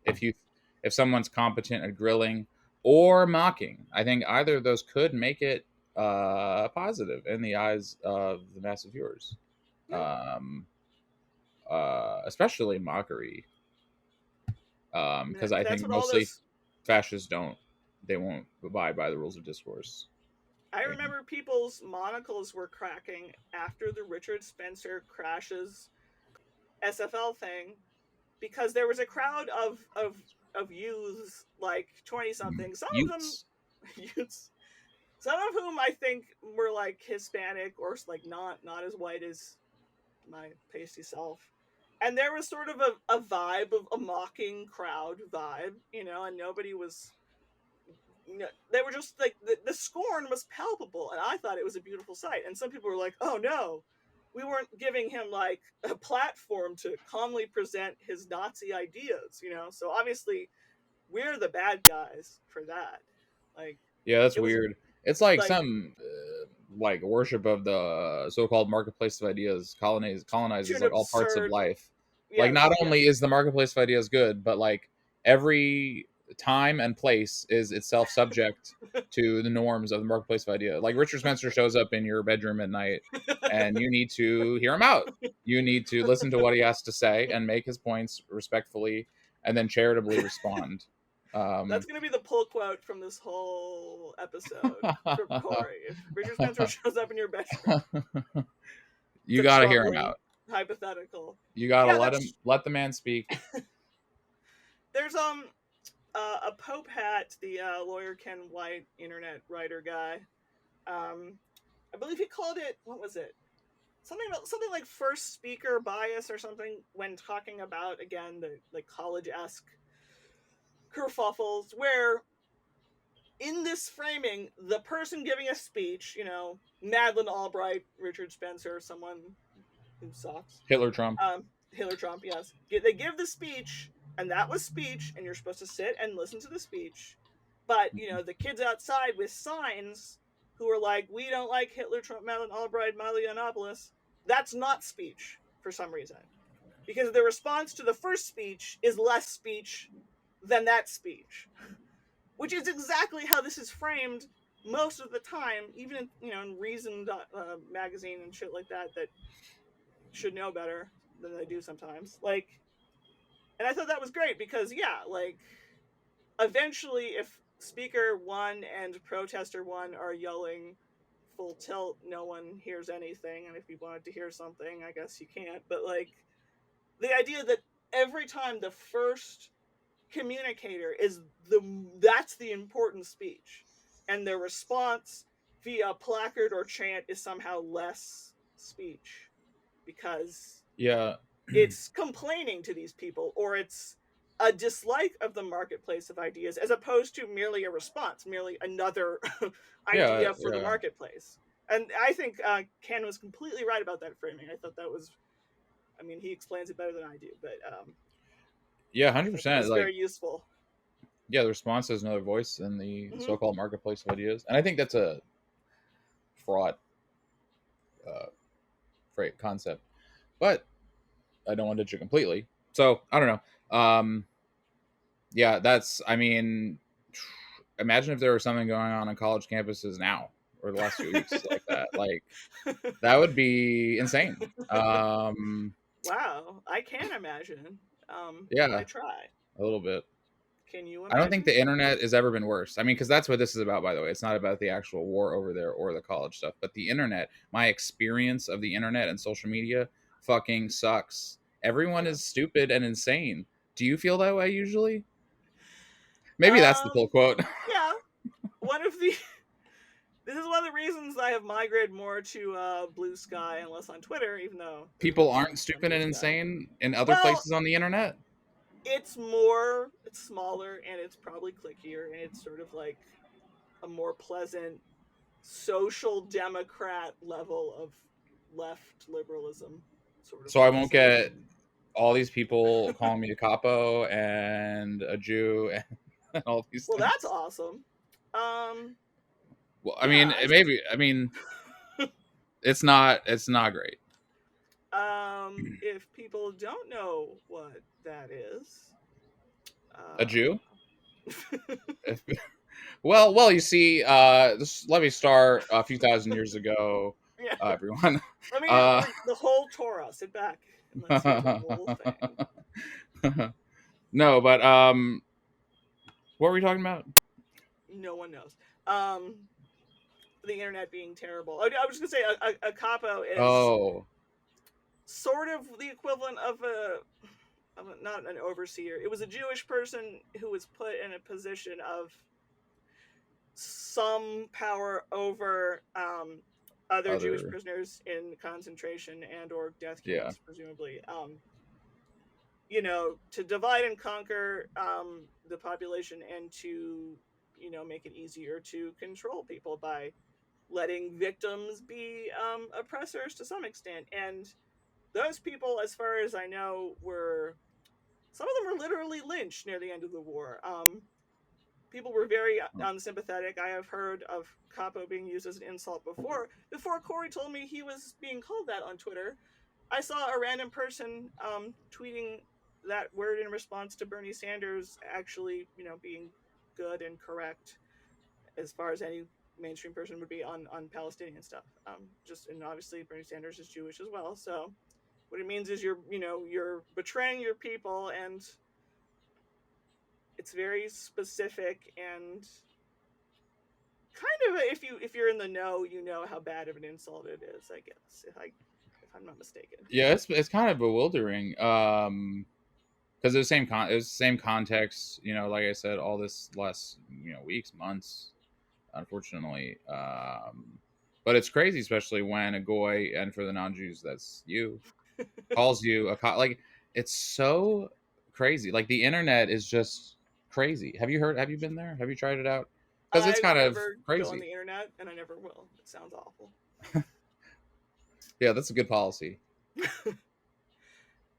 if someone's competent at grilling or mocking, I think either of those could make it positive in the eyes of the massive viewers. Especially mockery. Because I think mostly fascists won't abide by the rules of discourse. I remember people's monocles were cracking after the Richard Spencer crashes SFL thing, because there was a crowd of youths, like 20-something, some of whom I think were like Hispanic or like not as white as my pasty self. And there was sort of a vibe of a mocking crowd vibe, and nobody was, they were just like, the scorn was palpable, and I thought it was a beautiful sight. And some people were like, oh no, we weren't giving him like a platform to calmly present his Nazi ideas, so obviously we're the bad guys for that. Like, yeah, that's weird. It's like some like worship of the so-called marketplace of ideas colonizes like all parts of life. Like, not only is the marketplace of ideas good, but like every time and place is itself subject to the norms of the marketplace of ideas. Like, Richard Spencer shows up in your bedroom at night, and you need to hear him out. You need to listen to what he has to say and make his points respectfully, and then charitably respond. That's going to be the pull quote from this whole episode from Corey. If Richard Spencer shows up in your bedroom, you got to hear him out. Hypothetical. You got to let the man speak. There's a Pope Hat, the lawyer Ken White, internet writer guy. I believe he called it, what was it? Something like first speaker bias or something, when talking about, again, the like college-esque kerfuffles, where in this framing, the person giving a speech, Madeleine Albright, Richard Spencer, someone who sucks. Hitler Trump, yes. They give the speech, and that was speech, and you're supposed to sit and listen to the speech. But, the kids outside with signs who are like, we don't like Hitler, Trump, Madeleine Albright, Milo Yiannopoulos, that's not speech for some reason. Because the response to the first speech is less speech than that speech. Which is exactly how this is framed most of the time, even in Reason magazine and shit like that should know better than they do sometimes. Like, and I thought that was great because, eventually if Speaker 1 and Protester 1 are yelling full tilt, no one hears anything, and if you wanted to hear something, I guess you can't. But, the idea that every time the first communicator that's the important speech, and their response via placard or chant is somehow less speech because it's complaining to these people, or it's a dislike of the marketplace of ideas, as opposed to merely a response, merely another idea for the marketplace. And I think Ken was completely right about that framing. I thought that was, he explains it better than I do, but 100%. It's very useful. Yeah, the response has another voice in the so-called marketplace of ideas, and I think that's a fraught concept. But I don't want to ditch it completely. So I don't know. That's. Imagine if there was something going on college campuses now, or the last 2 weeks like that. Like that would be insane. Wow, I can imagine. But I Yeah, try. a little bit. Can you I don't think imagine? the internet has ever been worse. I mean, because that's what this is about, by the way. It's not about the actual war over there or the college stuff, but the internet. My experience of the internet and social media fucking sucks. Everyone Yeah. is stupid and insane. Do you feel that way usually? Maybe that's the pull Um. quote. Yeah. One of the. This is one of the reasons I have migrated more to Blue Sky and less on Twitter, even though there's People more fun aren't on stupid Blue and Sky. insane in other Well, places on the internet. it's smaller, and it's probably clickier, and it's sort of like a more pleasant social democrat level of left liberalism, sort of So I like. won't So, get all these people calling me a capo and a Jew and all these well, that's things. awesome. Um, Well, I yeah, mean, maybe. I mean, it's not. It's not great. if people don't know what that is, A Jew? uh, If, well, you see, let me start a few thousand years ago, yeah, everyone. let me Uh, the whole Torah. Sit back and let's hear the whole thing. no, but what were we talking about? No one knows. Um, the internet being terrible. I was just gonna say a capo is Oh, sort of the equivalent of not an overseer. It was a Jewish person who was put in a position of some power over other Jewish other, prisoners in concentration and or death yeah, camps, presumably. To divide and conquer the population and to make it easier to control people by letting victims be oppressors to some extent. And those people, as far as I know, some of them were literally lynched near the end of the war. People were very unsympathetic. I have heard of capo being used as an insult before. Before Corey told me he was being called that on Twitter, I saw a random person tweeting that word in response to Bernie Sanders actually, being good and correct as far as any mainstream person would be on Palestinian stuff. And obviously Bernie Sanders is Jewish as well. So what it means is you're betraying your people, and it's very specific and kind of if you're in the know, you know how bad of an insult it is. I guess if I'm not mistaken. yeah. It's kind of bewildering. Because it was it was the same context. Like I said, all this last weeks, months, unfortunately. But it's crazy, especially when a goy, and for the non-Jews, that's you, calls you like it's so crazy. Like the internet is just crazy. Have you been there? Have you tried it out? Because it's I kind of never go on crazy. the internet, and I never will. It sounds awful. Yeah, that's a good policy.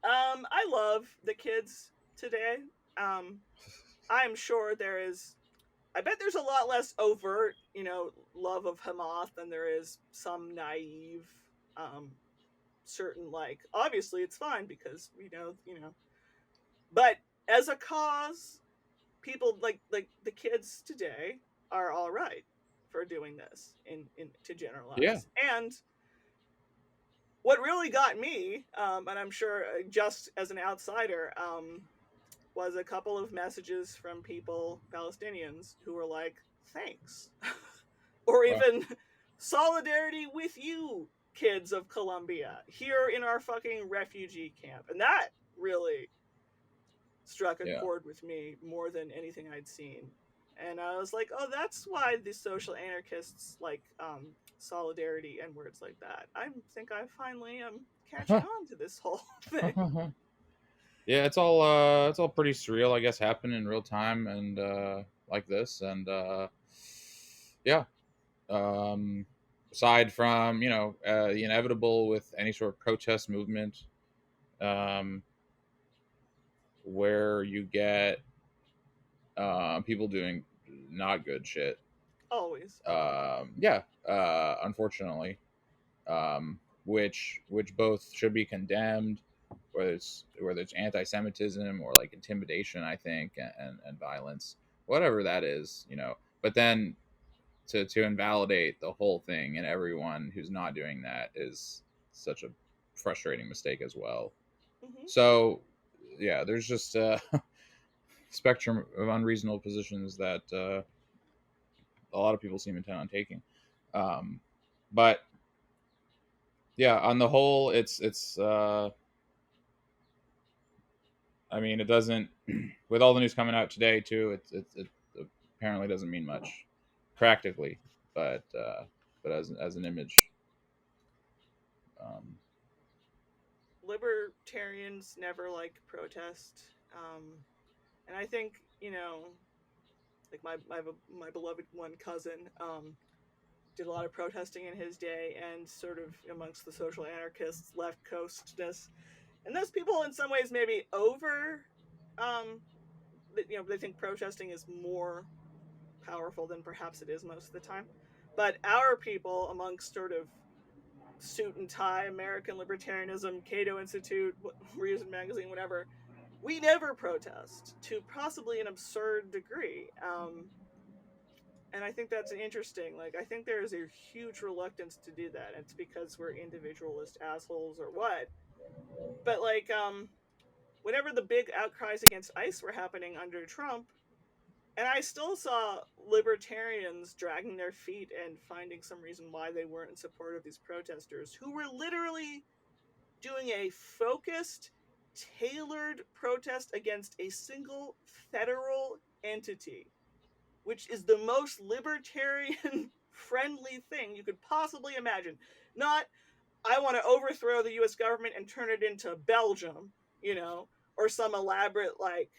I love the kids today. I'm sure I bet there's a lot less overt, love of Hamas than there is some naive, certain, like, obviously it's fine because but as a cause, people like the kids today are all right for doing this in to Yeah. generalize. And what really got me, and I'm sure just as an outsider, was a couple of messages from Palestinians, who were like, thanks. Or Wow. even solidarity with you, kids of Colombia, here in our fucking refugee camp. And that really struck a Yeah. chord with me more than anything I'd seen. And I was like, oh, that's why the social anarchists like solidarity and words like that. I think I finally am catching on to this whole thing. Yeah, it's all pretty surreal, I guess, happening in real time and like this, and yeah. Aside from the inevitable with any sort of protest movement, um, where you get people doing not good shit. Always. Yeah, unfortunately, which both should be condemned, whether it's anti-Semitism or like intimidation, I think, and violence, whatever that is. But then to invalidate the whole thing, and everyone who's not doing that is such a frustrating mistake as well. Mm-hmm. So yeah, there's just a spectrum of unreasonable positions that a lot of people seem intent on taking. But yeah, on the whole, it's I mean, it doesn't, with all the news coming out today too, it apparently doesn't mean much practically, but as an image. Um, Libertarians never like protest, and I think, like my beloved one cousin did a lot of protesting in his day, and sort of amongst the social anarchists, left coastness, and those people in some ways maybe over, they think protesting is more powerful than perhaps it is most of the time. But our people, amongst sort of suit and tie American libertarianism, Cato Institute, Reason Magazine, whatever, we never protest to possibly an absurd degree. And I think that's interesting. Like, I think there is a huge reluctance to do that. It's because we're individualist assholes or what. But like, whenever the big outcries against ICE were happening under Trump, and I still saw libertarians dragging their feet and finding some reason why they weren't in support of these protesters, who were literally doing a focused, tailored protest against a single federal entity, which is the most libertarian friendly thing you could possibly imagine. Not, I want to overthrow the US government and turn it into Belgium, or some elaborate, like,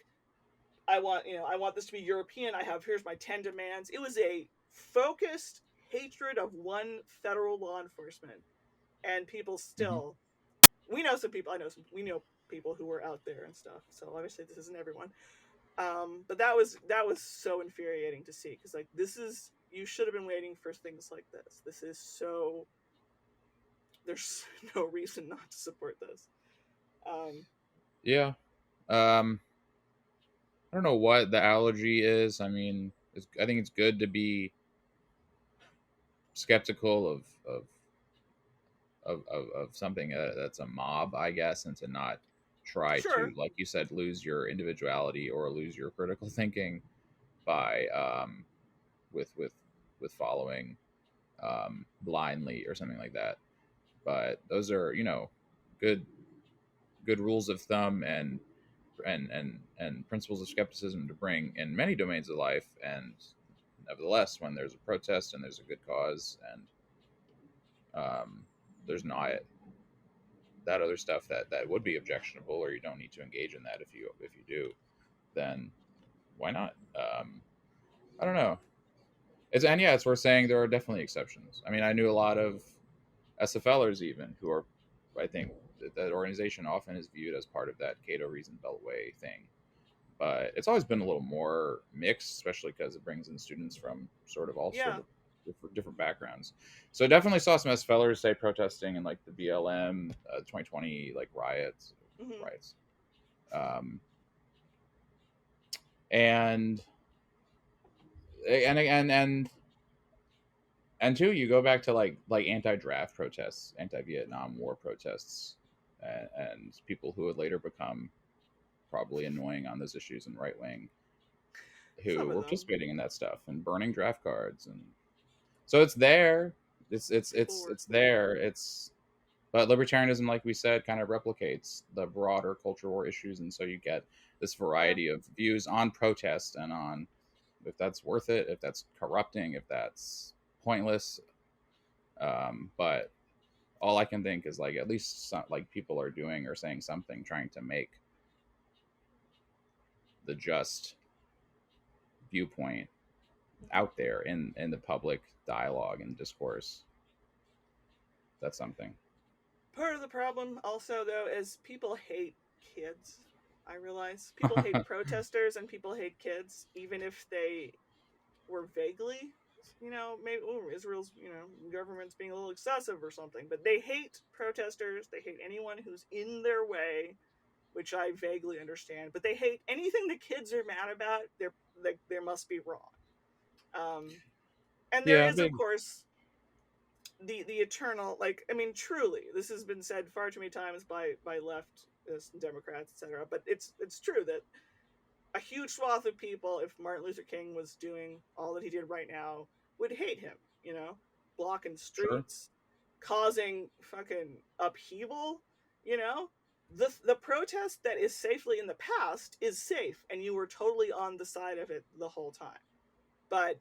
I want this to be European. Here's my 10 demands. It was a focused hatred of one federal law enforcement. And people still, we know people who were out there and stuff. So obviously this isn't everyone. But that was so infuriating to see, because like, you should have been waiting for things like this. This is so, there's no reason not to support this. Yeah. I don't know what the allergy is. I mean, I think it's good to be skeptical of something that's a mob, I guess, and to not try to, Sure. like you said, lose your individuality or lose your critical thinking by with following blindly or something like that. But those are good rules of thumb and principles of skepticism to bring in many domains of life. And nevertheless, when there's a protest and there's a good cause and there's not that other stuff that would be objectionable, or you don't need to engage in that, if you do, then why not? I don't know. It's worth saying there are definitely exceptions. I mean, I knew a lot of SFLers even who are, I think that organization often is viewed as part of that Cato Reason Beltway thing. But it's always been a little more mixed, especially because it brings in students from sort of all sort of different backgrounds. So definitely saw some SFLers say protesting in like the BLM 2020 like riots. And two, you go back to like anti-draft protests, anti-Vietnam War protests, and people who would later become probably annoying on those issues and right wing, who were participating in that stuff and burning draft cards. And so it's there. It's there. But libertarianism, like we said, kind of replicates the broader culture war issues, and so you get this variety of views on protest and on if that's worth it, if that's corrupting, if that's pointless. But all I can think is like at least like people are doing or saying something, trying to make the just viewpoint out there in the public dialogue and discourse. That's something. Part of the problem also, though, is people hate kids. I realize people hate protesters and people hate kids, even if they were vaguely, maybe Israel's, government's being a little excessive or something, but they hate protesters. They hate anyone who's in their way, which I vaguely understand. But they hate anything the kids are mad about. They must be wrong. And there Yeah, is, of course, the eternal, like, I mean, truly, this has been said far too many times by left Democrats, etc. But it's true that a huge swath of people, if Martin Luther King was doing all that he did right now, would hate him. You know, blocking sure. streets, causing fucking upheaval. You know, the protest that is safely in the past is safe, and you were totally on the side of it the whole time. But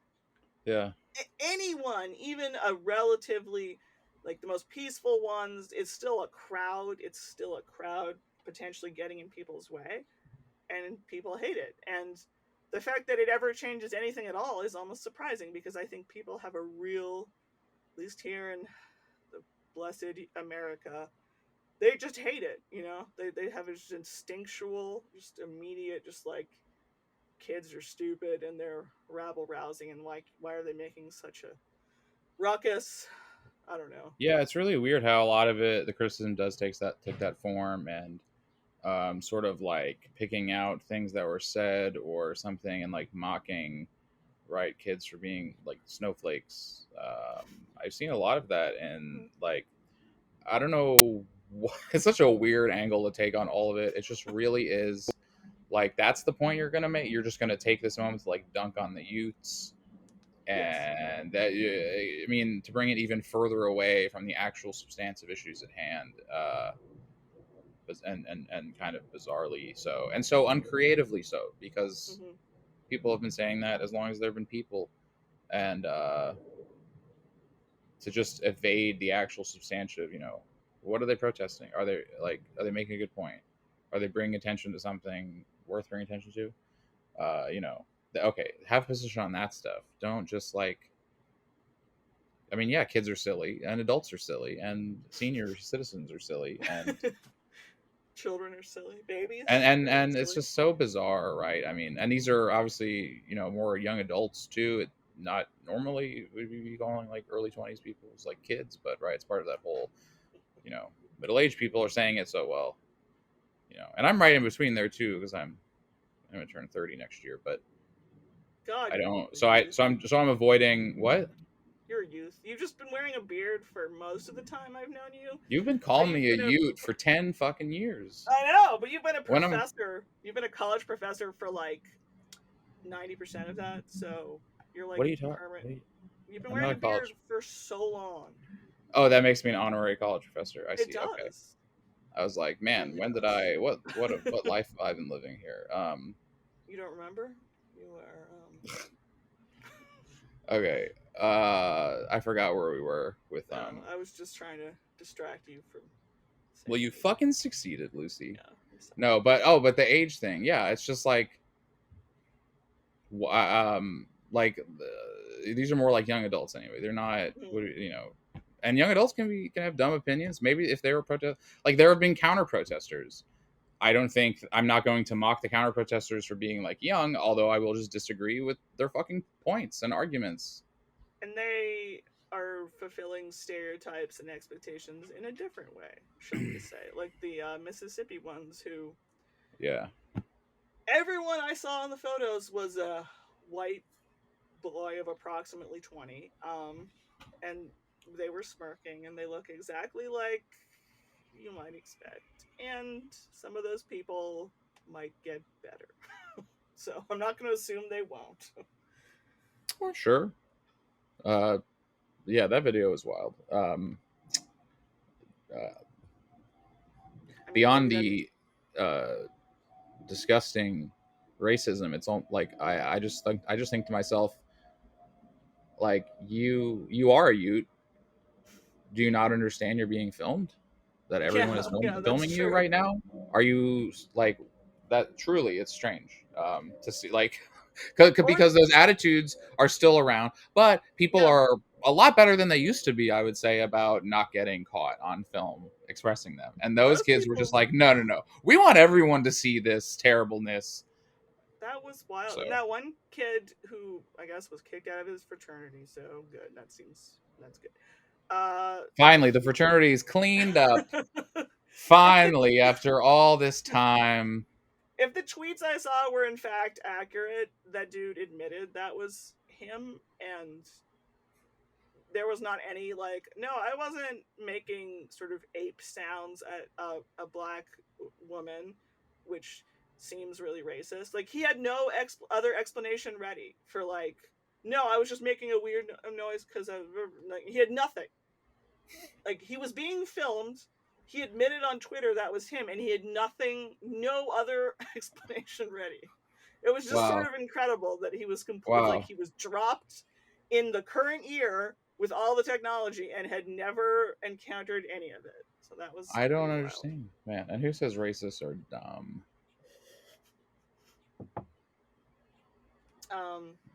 Yeah. anyone, even a relatively, like, the most peaceful ones, is still a crowd. It's still a crowd potentially getting in people's way, and people hate it. And the fact that it ever changes anything at all is almost surprising, because I think people have a real, at least here in the blessed America, they just hate it. You know, they have a just instinctual, just immediate, just like, kids are stupid and they're rabble rousing, and why are they making such a ruckus? I don't know. Yeah, it's really weird how a lot of it, the criticism does take that form, and sort of like picking out things that were said or something, and like mocking, right, kids for being like snowflakes. I've seen a lot of that, and like, I don't know, it's such a weird angle to take on all of it. It just really is like, that's the point you're gonna make. You're just gonna take this moment to like dunk on the youths, Yes. and that, I mean, to bring it even further away from the actual substantive issues at hand, and kind of bizarrely so, and so uncreatively so, because Mm-hmm. people have been saying that as long as there have been people, and to just evade the actual substantive, what are they protesting? Are they making a good point? Are they bringing attention to something worth bringing attention to? Okay, have a position on that stuff. Don't just like, I mean, yeah, kids are silly, and adults are silly, and senior citizens are silly, and Children are silly. Babies. and it's Silly. just so bizarre, right? I mean, and these are obviously, more young adults too. Not normally would we be calling like early 20s people as like kids, but right, it's part of that whole, middle-aged people are saying it so well, and I'm right in between there too, because I'm gonna turn 30 next year, but God, I you're don't. a youth. So I'm avoiding what. You're a youth. You've just been wearing a beard for most of the time I've known you. You've been But calling you've me a been a. Ute for 10 fucking years. I know, but you've been a When I'm professor. You've been a college professor for like 90% of that. So you're What like are you talking? permanent. You've been I'm wearing not a a beard college. for so long. Oh, that makes me an honorary college professor. I It see. Okay. does. I was like, It man, really when did does. I? What life have I been living here? You don't remember? You are. Okay. I forgot where we were with. I was just trying to distract you from. Well, Saying you fucking succeeded, Lucy. yeah. I'm sorry. No, but the age thing, yeah, it's just like, like these are more like young adults anyway. They're not, and young adults can have dumb opinions. Maybe if they were protest, like there have been counter protesters. I'm not going to mock the counter protesters for being like young, although I will just disagree with their fucking points and arguments. And they are fulfilling stereotypes and expectations in a different way, shall we say? Like the Mississippi ones, who Yeah. everyone I saw in the photos was a white boy of approximately 20, and they were smirking, and they look exactly like you might expect. And some of those people might get better. So I'm not going to assume they won't. Well, sure. Yeah, that video was wild. I mean, Beyond maybe the disgusting racism, it's all like, I just think to myself, like, you are a Ute. Do you not understand you're being filmed? That everyone is yeah, that's filming you true. right now? Are you like that? Truly, it's strange to see, like, because those attitudes are still around, but people Yeah, are a lot better than they used to be, I would say, about not getting caught on film expressing them. And those most kids were just people. like, no, no, no, we want everyone to see this terribleness. That was wild. So And that one kid who I guess was kicked out of his fraternity, so good. That's good. finally, the fraternity is cleaned up. if the Finally, after all this time. if the tweets I saw were in fact accurate, that dude admitted that was him, and there was not any like, no, I wasn't making sort of ape sounds at a black woman, which seems really racist. Like, he had no other explanation ready for, like, no, I was just making a weird noise because like, he had nothing. Like, he was being filmed. He admitted on Twitter that was him, and he had nothing, no other explanation ready. It was just sort of incredible that he was like, he was dropped in the current year with all the technology and had never encountered any of it. So that was, I don't understand, man. And who says racists are dumb?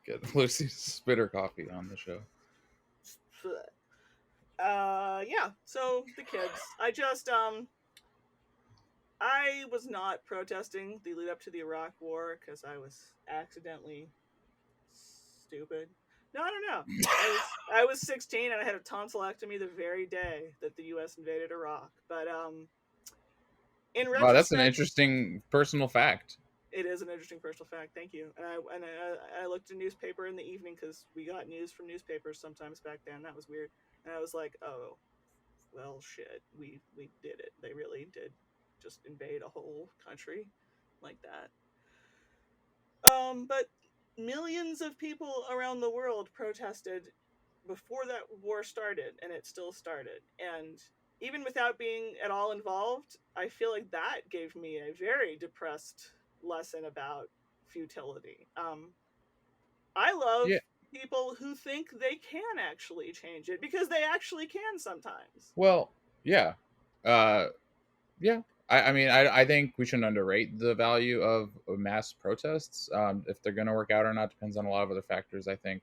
Get Lucy's Spitter Coffee on the show. Yeah, so the kids. I was not protesting the lead up to the Iraq War because I was accidentally stupid. No, I don't know. I was 16 and I had a tonsillectomy the very day that the U.S. invaded Iraq. But in retrospect, wow, that's an interesting personal fact. It is an interesting personal fact. Thank you. And I looked at a newspaper in the evening because we got news from newspapers sometimes back then. That was weird. And I was like, oh, well, shit. We did it. They really did just invade a whole country like that. But millions of people around the world protested before that war started, and it still started. And even without being at all involved, I feel like that gave me a very depressed lesson about futility. I love people who think they can actually change it, because they actually can sometimes. Well, yeah. Yeah. I mean, I think we shouldn't underrate the value of mass protests. If they're going to work out or not depends on a lot of other factors, I think,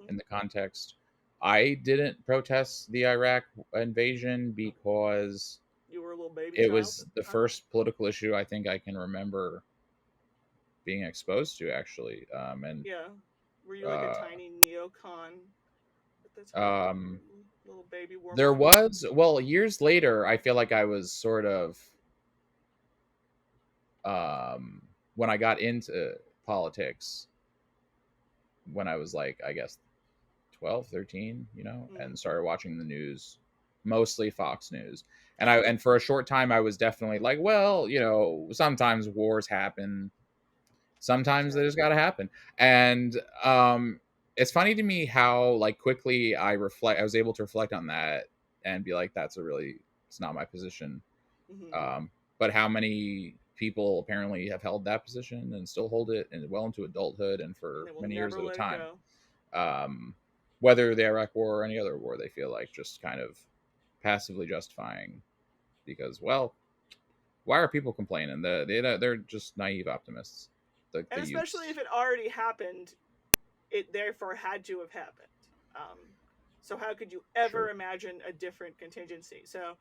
in the context. I didn't protest the Iraq invasion because you were a little baby. It was the first political issue I think I can remember being exposed to, actually. And yeah, were you like a tiny neocon at the time? Little baby war. There was, well, years later, I feel like I was sort of, when I got into politics, when I was like, I guess 12, 13, you know, and started watching the news, mostly Fox News. And for a short time, I was definitely like, well, you know, sometimes wars happen. Sometimes they just got to happen. And it's funny to me how, like, quickly I was able to reflect on that and be like, it's not my position. But how many people apparently have held that position and still hold it, and well into adulthood and for many years at a time. Whether the Iraq War or any other war, they feel like just kind of passively justifying, because, well, why are people complaining? They're just naive optimists. And especially if it already happened, it therefore had to have happened. So how could you ever imagine a different contingency? So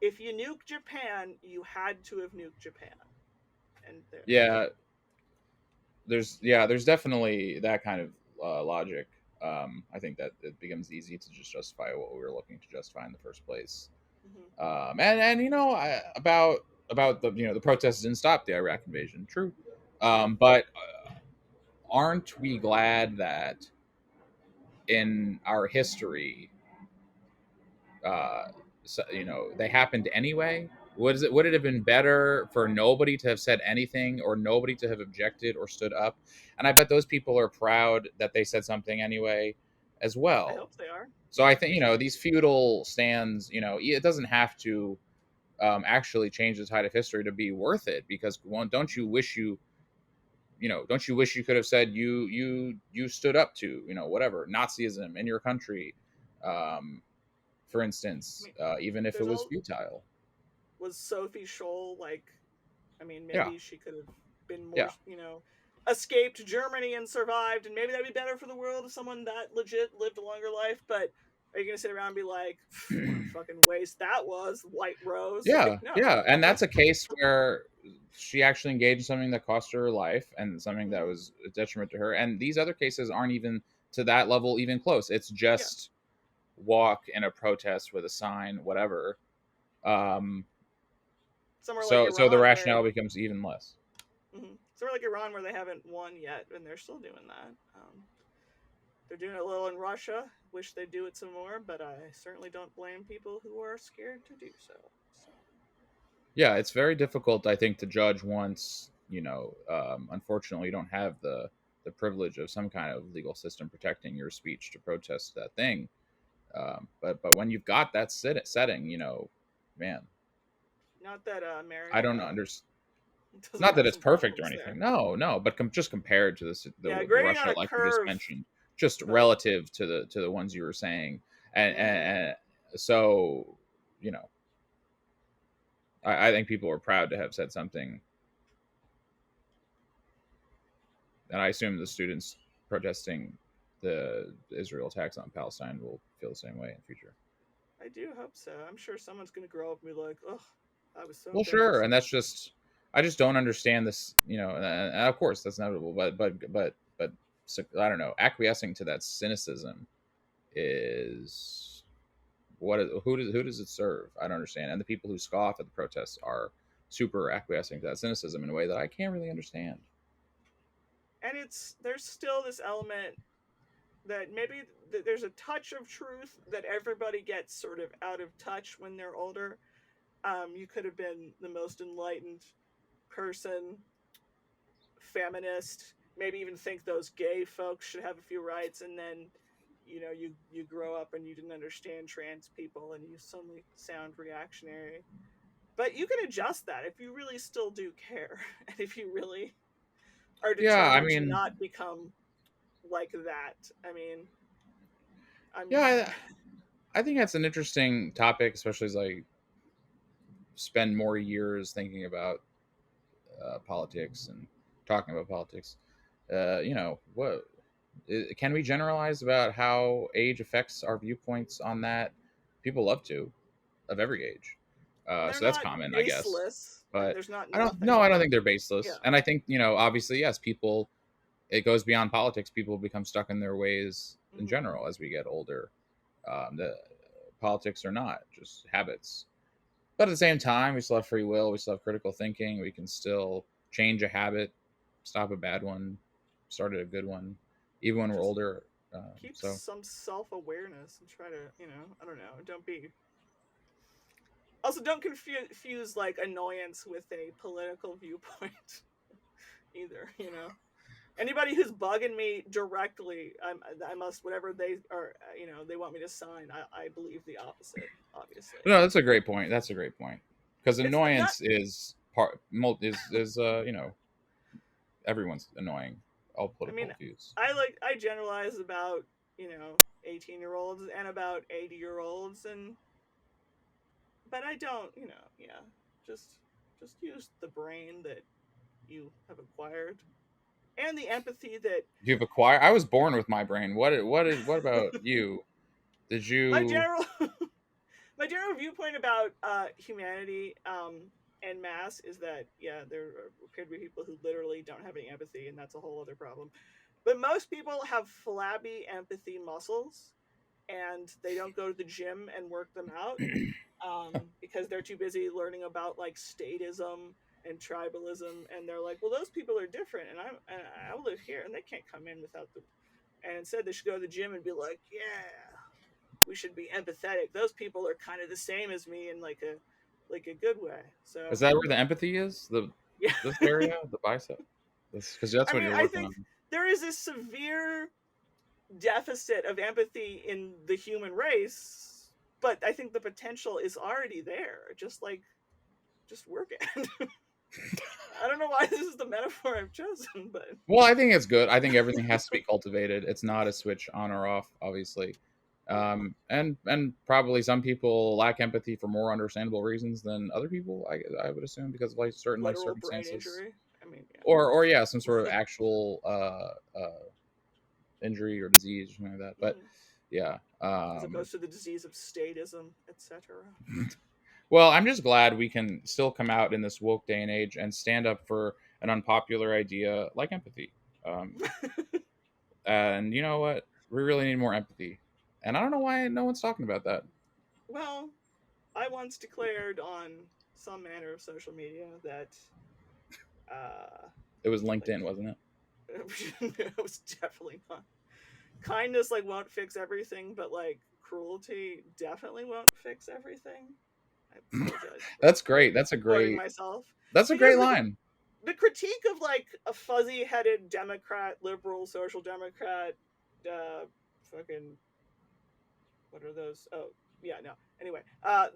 if you nuked Japan, you had to have nuked Japan. And there's definitely that kind of logic. I think that it becomes easy to just justify what we were looking to justify in the first place. And you know, about the, you know, the protests didn't stop the Iraq invasion. True. But aren't we glad that in our history, you know, they happened anyway? Would it have been better for nobody to have said anything, or nobody to have objected or stood up? And I bet those people are proud that they said something anyway as well. I hope they are. So I think, you know, these feudal stands, you know, it doesn't have to actually change the tide of history to be worth it, because don't you wish you could have said you stood up to, you know, whatever, Nazism in your country, for instance, even if it was futile. Was Sophie Scholl, like, I mean, maybe she could have been more, you know, escaped Germany and survived, and maybe that'd be better for the world if someone that legit lived a longer life. But are you gonna sit around and be like, what a fucking waste that was, White Rose? No. And that's a case where she actually engaged in something that cost her life, and something that was a detriment to her. And these other cases aren't even to that level, even close. It's just walk in a protest with a sign, whatever. So the rationale becomes even less. Somewhere like Iran, where they haven't won yet, and they're still doing that. They're doing it a little in Russia. wish they'd do it some more, but I certainly don't blame people who are scared to do so. Yeah, it's very difficult, I think, to judge once, unfortunately, you don't have the privilege of some kind of legal system protecting your speech to protest that thing. But when you've got that setting, man, Not that America I don't understand. doesn't Not that have it's some perfect or problems anything. there. No, but just compared to the Grading on Russia a like you just curve, mentioned, just but relative to the ones you were saying, and so you know, I think people are proud to have said something, and I assume the students protesting the Israel attacks on Palestine will feel the same way in the future. I do hope so. I'm sure someone's going to grow up and be like, "Oh, I was so Well, sure, embarrassed." and that's just I just don't understand this, and of course that's inevitable, but so, I don't know, acquiescing to that cynicism is who does it serve? I don't understand, and the people who scoff at the protests are super acquiescing to that cynicism in a way that I can't really understand. And there's still this element that maybe there's a touch of truth that everybody gets sort of out of touch when they're older. You could have been the most enlightened person, feminist, maybe even think those gay folks should have a few rights, and then you grow up and you didn't understand trans people and you suddenly sound reactionary. But you can adjust that if you really still do care and if you really are Yeah, I determined to mean, not become like that. I mean, I'm yeah, I think that's an interesting topic, especially as I spend more years thinking about politics and talking about politics. What can we generalize about how age affects our viewpoints on that? People love to, of every age. they're So that's not common, I guess. baseless, and But there's not I don't. nothing. No, I don't think they're Yeah. baseless. And I think obviously, yes, people. It goes beyond politics. People become stuck in their ways in Mm-hmm. general as we get older. The politics are not just habits, but at the same time, we still have free will. We still have critical thinking. We can still change a habit, stop a bad one, start a good one, even when we're Just older. keep So some self-awareness and try to, I don't know, don't be. Also, don't confuse like annoyance with a political viewpoint either. Anybody who's bugging me directly, I must whatever they are. They want me to sign. I believe the opposite. Obviously, no, that's a great point. That's a great point because it's not. annoyance is part is everyone's annoying. All I mean, political views. I generalize about 18-year-olds and about 80-year-olds, but I don't. Yeah, just use the brain that you have acquired and the empathy that You've acquired. I was born with my brain. What about you? Did my you? general my general viewpoint about humanity en masse is that there appear to be people who literally don't have any empathy, and that's a whole other problem. But most people have flabby empathy muscles, and they don't go to the gym and work them out because they're too busy learning about like statism and tribalism, and they're like, well, those people are different, and I live here, and they can't come in without the. And instead, they should go to the gym and be like, yeah, we should be empathetic. Those people are kind of the same as me in like a good way. So Is that where the empathy is? yeah, This area, the bicep. Because that's I what mean, you're I working think on. there is a severe deficit of empathy in the human race, but I think the potential is already there. Just work it. I don't know why this is the metaphor I've chosen, but Well, I think it's good. I think everything has to be cultivated. It's not a switch on or off, obviously. yeah, And probably some people lack empathy for more understandable reasons than other people. I would assume because of like certain life literal brain circumstances, injury. I mean, yeah, or yeah, some sort of actual injury or disease or something like that. But mm-hmm. yeah, As opposed to the disease of statism, etc. well, I'm just glad we can still come out in this woke day and age and stand up for an unpopular idea like empathy. Um, and you know what? We really need more empathy. And I don't know why no one's talking about that. Well, I once declared on some manner of social media that uh It was like LinkedIn, wasn't it? it was definitely not. kindness like won't fix everything, but like cruelty definitely won't fix everything. I apologize for That's great. That's a quoting great. myself. That's a Because great line. the critique of like a fuzzy-headed Democrat, liberal, social democrat, fucking, what are those? Oh, yeah, no. Anyway,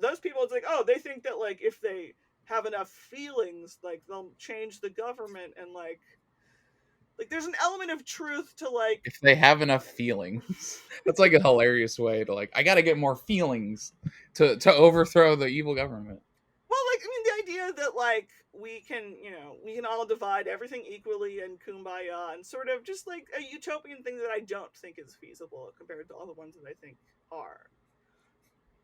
those people, it's like, oh, they think that like if they have enough feelings, like they'll change the government, and like there's an element of truth to like, If they have enough feelings, that's like a hilarious way to like. I got to get more feelings to overthrow the evil government. well, like, I mean, the idea that like we can, we can all divide everything equally and kumbaya, and sort of just like a utopian thing that I don't think is feasible compared to all the ones that I think are.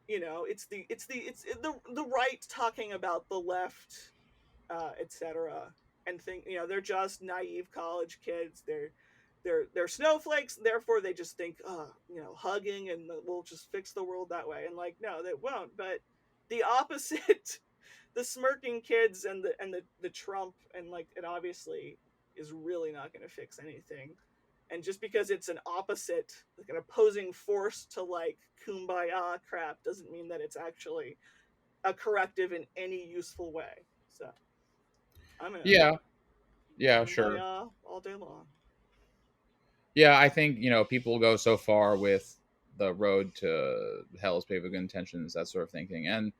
It's the right talking about the left, etc., and think, they're just naive college kids. They're snowflakes, therefore they just think, oh, hugging and we'll just fix the world that way. And like, no, they won't. But the opposite, the smirking kids and the Trump, and like, it obviously is really not going to fix anything. And just because it's an opposite, like an opposing force to like kumbaya crap, doesn't mean that it's actually a corrective in any useful way. So I'm gonna Yeah, sure. kumbaya all day long. Yeah, I think people go so far with the road to hell's paved with good intentions, that sort of thinking, and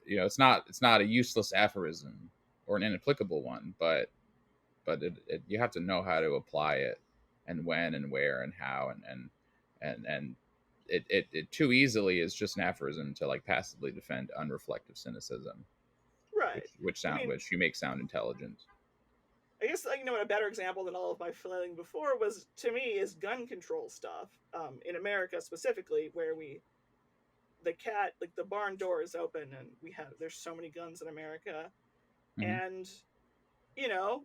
it's not a useless aphorism or an inapplicable one, but you have to know how to apply it, and when and where and how, and it too easily is just an aphorism to like passively defend unreflective cynicism, Right. which you make sound intelligent. I guess a better example than all of my flailing before was, to me, is gun control stuff, in America specifically, where the barn door is open, and there's so many guns in America. Mm-hmm. And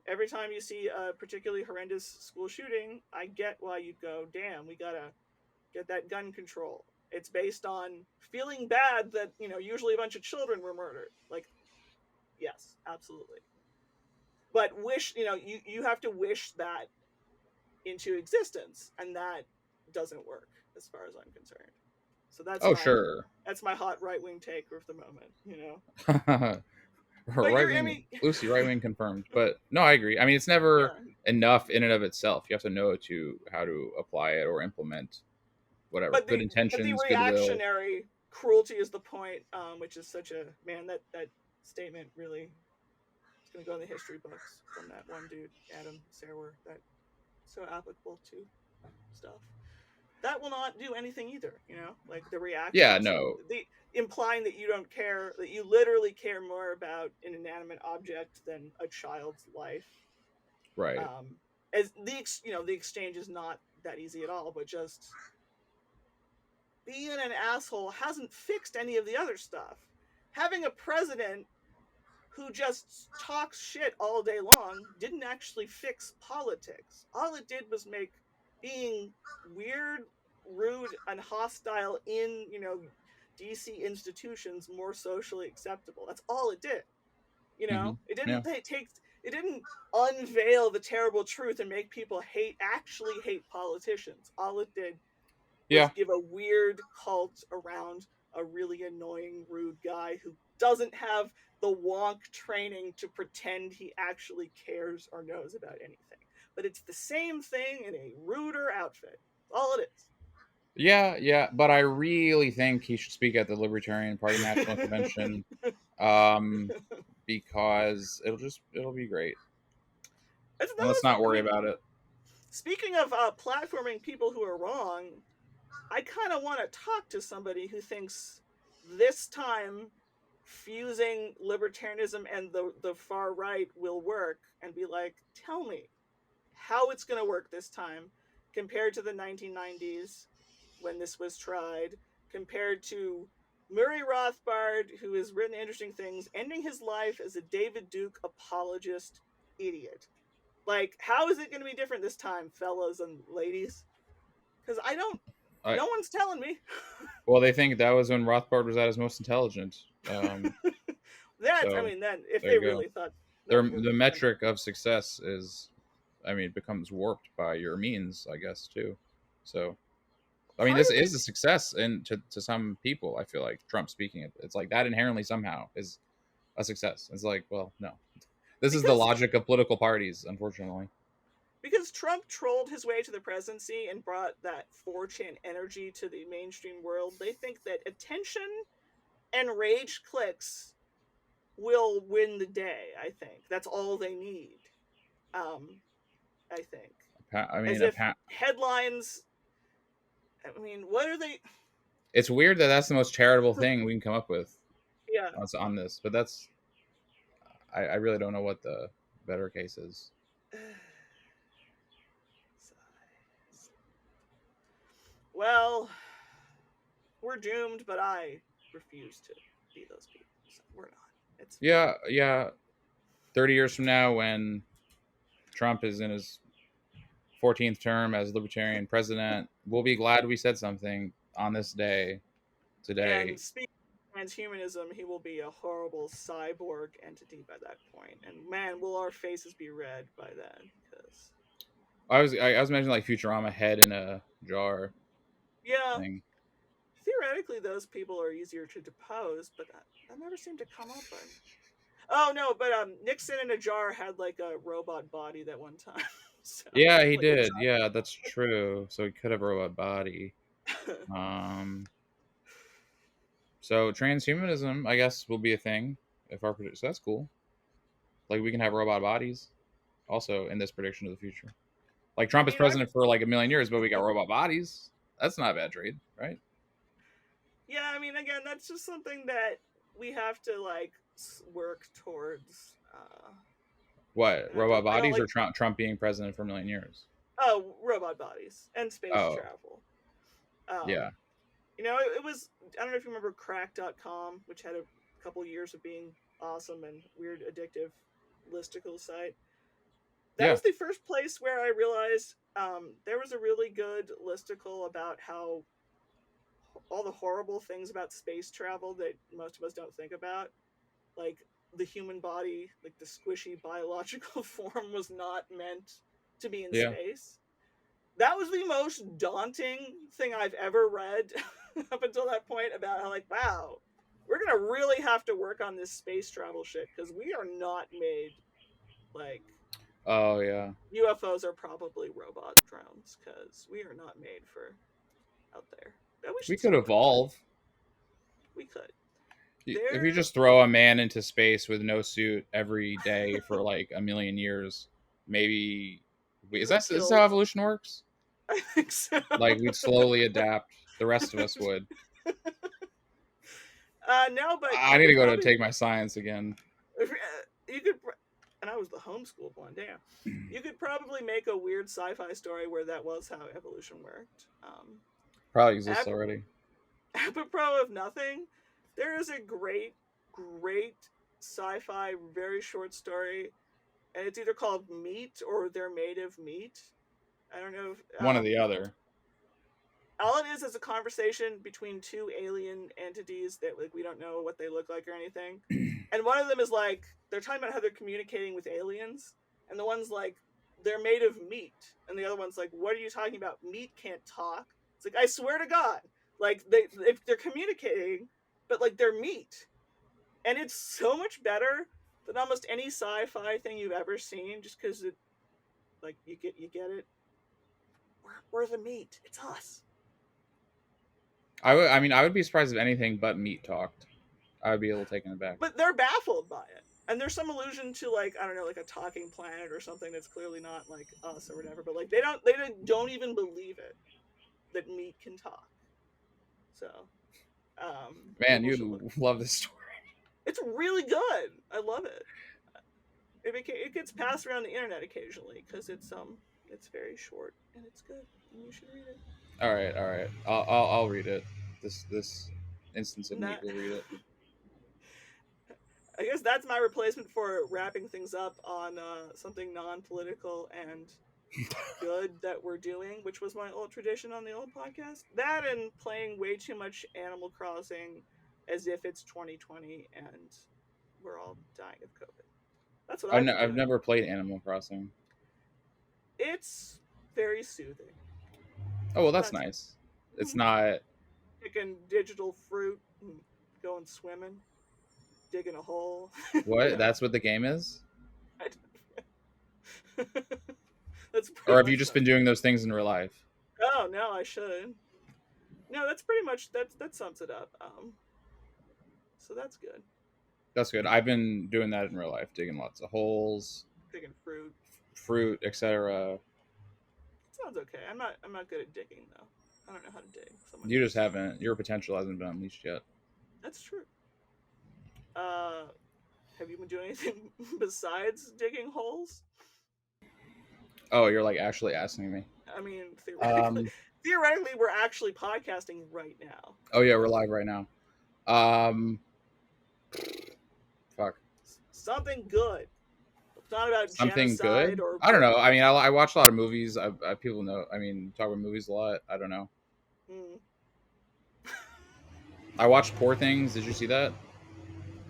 every time you see a particularly horrendous school shooting, I get why you'd go, damn, we gotta get that gun control. It's based on feeling bad that usually a bunch of children were murdered. Like, yes, absolutely. But you have to wish that into existence, and that doesn't work as far as I'm concerned. So Sure. That's my hot right-wing take of the moment. Lucy, right wing confirmed. But no, I agree. I mean, it's never enough in and of itself. You have to know how to apply it or implement whatever. Good intentions, but the reactionary cruelty is the point, which is such a that statement really is going to go in the history books from that one dude, Adam Serwer, that so applicable to stuff. That will not do anything either, like the reaction. Yeah, no. The implying that you don't care, that you literally care more about an inanimate object than a child's life. Right. As the exchange is not that easy at all, but just being an asshole hasn't fixed any of the other stuff. Having a president who just talks shit all day long didn't actually fix politics. All it did was make being weird, rude, and hostile in, DC institutions more socially acceptable. That's all it did. It didn't it didn't unveil the terrible truth and make people actually hate politicians. All it did was give a weird cult around a really annoying, rude guy who doesn't have the wonk training to pretend he actually cares or knows about anything. But it's the same thing in a ruder outfit. All it is. Yeah, but I really think he should speak at the Libertarian Party National Convention, because it'll be great. Let's not worry about it. Speaking of platforming people who are wrong, I kind of want to talk to somebody who thinks this time fusing libertarianism and the far right will work, and be like, tell me how it's going to work this time compared to the 1990s when this was tried, compared to Murray Rothbard, who has written interesting things, ending his life as a David Duke apologist idiot. Like, how is it going to be different this time, fellas and ladies? Because no one's telling me. Well, they think that was when Rothbard was at his most intelligent. Then if they really thought... The metric of success becomes warped by your means, I guess, too. So, I mean, this is a success, and to some people, I feel like Trump speaking it, it's like that inherently somehow is a success. It's like, well, no, this is the logic of political parties, unfortunately. Because Trump trolled his way to the presidency and brought that 4chan energy to the mainstream world. They think that attention and rage clicks will win the day. I think that's all they need. I think. I mean, As if headlines. I mean, what are they? It's weird that that's the most charitable thing we can come up with. Yeah. On this, but that's. I really don't know what the better case is. Well, we're doomed, but I refuse to be those people. So we're not. It's yeah. 30 years from now, when Trump is in his 14th term as Libertarian president, we'll be glad we said something on this day today. And speaking of transhumanism, he will be a horrible cyborg entity by that point. And man, will our faces be red by then? Because I was imagining like Futurama head in a jar. Yeah. Thing. Theoretically, those people are easier to depose, but that never seemed to come up. Oh no, but Nixon in a jar had like a robot body that one time. So, yeah, he did. Yeah, that's true. So he could have a robot body. So transhumanism, I guess, will be a thing if our prediction. So that's cool. Like we can have robot bodies, also in this prediction of the future. Like Trump is president for like a million years, but we got robot bodies. That's not a bad trade, right? Yeah, I mean, again, that's just something that we have to like work towards. What robot bodies or Trump being president for a million years? Oh, robot bodies and space travel. Yeah. You know, it was, I don't know if you remember crack.com, which had a couple years of being awesome and weird, addictive listicle site. That was the first place where I realized there was a really good listicle about how all the horrible things about space travel that most of us don't think about, like the human body, like the squishy biological form was not meant to be in space. That was the most daunting thing I've ever read up until that point, about how, like, wow, we're gonna really have to work on this space travel shit because we are not made like. Oh yeah. UFOs are probably robot drones because we are not made for out there. We could evolve. We could. If you just throw a man into space with no suit every day for like a million years, maybe is that how evolution works? I think so. Like we'd slowly adapt. The rest of us would. No, but I need to go to take my science again. You could, and I was the homeschooled one. Damn, you could probably make a weird sci-fi story where that was how evolution worked. Probably exists already. Apropos of nothing, there is a great sci-fi very short story, and it's either called Meat or They're Made of Meat. I don't know if one or the other. All it is a conversation between two alien entities that like we don't know what they look like or anything. And one of them is like they're talking about how they're communicating with aliens, and the one's like they're made of meat, and the other one's like, what are you talking about? Meat can't talk. It's like, I swear to God, like if they're communicating, but like they're meat, and it's so much better than almost any sci-fi thing you've ever seen, just because it, like you get it. We're the meat. It's us. I mean, I would be surprised if anything but meat talked. I would be a little taken aback. But they're baffled by it. And there's some allusion to, like, I don't know, like a talking planet or something that's clearly not like us or whatever. But like they don't even believe it that meat can talk. So, man, you love this story. It's really good. I love it. It gets passed around the internet occasionally because it's very short and it's good and you should read it. All right. I'll read it. This instance of meat will read it. I guess that's my replacement for wrapping things up on something non-political and good that we're doing, which was my old tradition on the old podcast. That and playing way too much Animal Crossing as if it's 2020 and we're all dying of COVID. That's what I've never played Animal Crossing. It's very soothing. Oh, well, that's nice. It's not... Picking digital fruit and going swimming, digging a hole. What? That's what the game is? That's Or pretty have you much just been doing those things in real life? Oh no, I should. No, that's pretty much that sums it up. So that's good. That's good. I've been doing that in real life, digging lots of holes, Digging fruit, etc. Sounds okay. I'm not good at digging though. I don't know how to dig. You just haven't. Your potential hasn't been unleashed yet. That's true. Have you been doing anything besides digging holes? Oh, you're like actually asking me. I mean, theoretically, we're actually podcasting right now. Oh yeah, we're live right now. Fuck. Something good. It's not about Something genocide good. or... I don't know. I mean, I watch a lot of movies. People know. I mean, talk about movies a lot. I don't know. I watched Poor Things. Did you see that?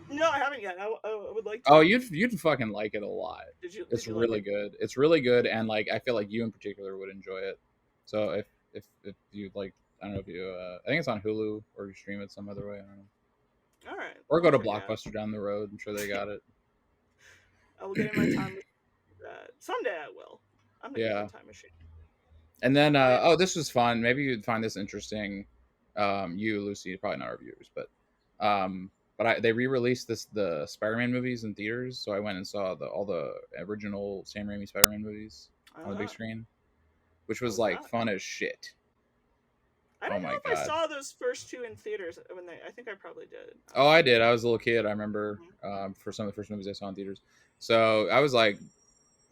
No, I haven't yet. I would like to. Oh, you'd fucking like it a lot. It's really good. It's really good, and like I feel like you in particular would enjoy it. So if you like, I don't know if you. I think it's on Hulu, or you stream it some other way. I don't know. All right. Or go to Blockbuster down the road. I'm sure they got it. I will get in my time. Someday I will. I'm gonna get in a time machine. And then, this was fun. Maybe you'd find this interesting. You, Lucy, probably not our viewers, but they re-released the Spider-Man movies in theaters, so I went and saw all the original Sam Raimi Spider-Man movies on the big screen, which was like fun as shit. I don't know if I saw those first two in theaters when I think I probably did. Oh, I did. I was a little kid. I remember for some of the first movies I saw in theaters. So I was like,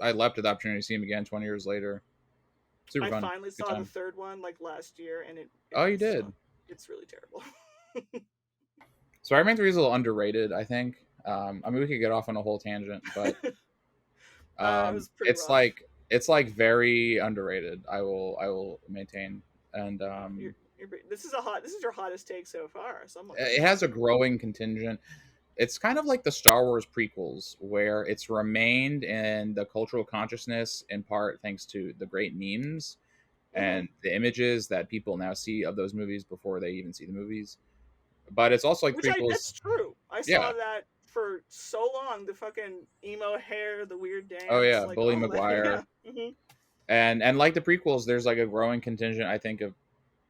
I leapt at the opportunity to see them again 20 years later. Super fun. I finally saw the third one like last year, and you did? It's really terrible. Spider-Man 3 is a little underrated, I think. I mean, we could get off on a whole tangent, but it's rough. It's like very underrated. I will maintain. And this is your hottest take so far. It has a growing contingent. It's kind of like the Star Wars prequels, where it's remained in the cultural consciousness in part thanks to the great memes and the images that people now see of those movies before they even see the movies. But it's also like prequels. That's true. I saw that for so long. The fucking emo hair, the weird dance. Oh yeah, like, Bully Maguire. Yeah. And like the prequels, there's like a growing contingent, I think, of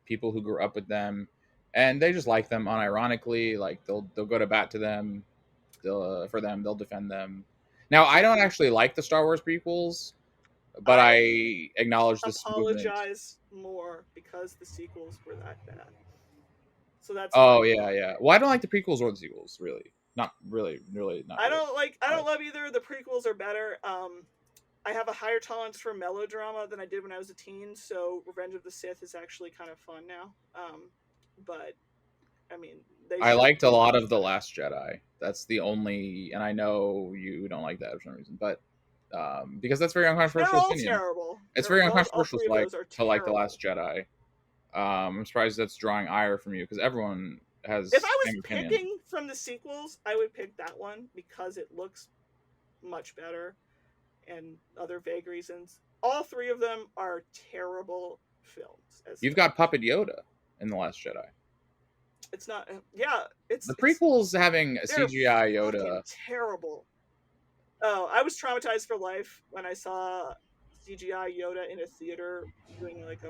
people who grew up with them, and they just like them unironically. Like they'll go to bat to them. They'll defend them. Now, I don't actually like the Star Wars prequels, but I acknowledge this. Apologize more because the sequels were that bad. So that's. Oh yeah. Well, I don't like the prequels or the sequels. Really, not really. Not. I don't love either. The prequels are better. I have a higher tolerance for melodrama than I did when I was a teen, so Revenge of the Sith is actually kind of fun now. But I mean, I liked a lot of The Last Jedi. That's the only, and I know you don't like that for some reason, but because that's very uncontroversial opinion. Terrible. It's very uncontroversial to like The Last Jedi. I'm surprised that's drawing ire from you because everyone has. If I was picking from the sequels, I would pick that one because it looks much better, and other vague reasons. All three of them are terrible films. You've got Puppet Yoda in The Last Jedi. It's not. Yeah, it's the prequels having CGI Yoda. Terrible. Oh, I was traumatized for life when I saw CGI Yoda in a theater doing like a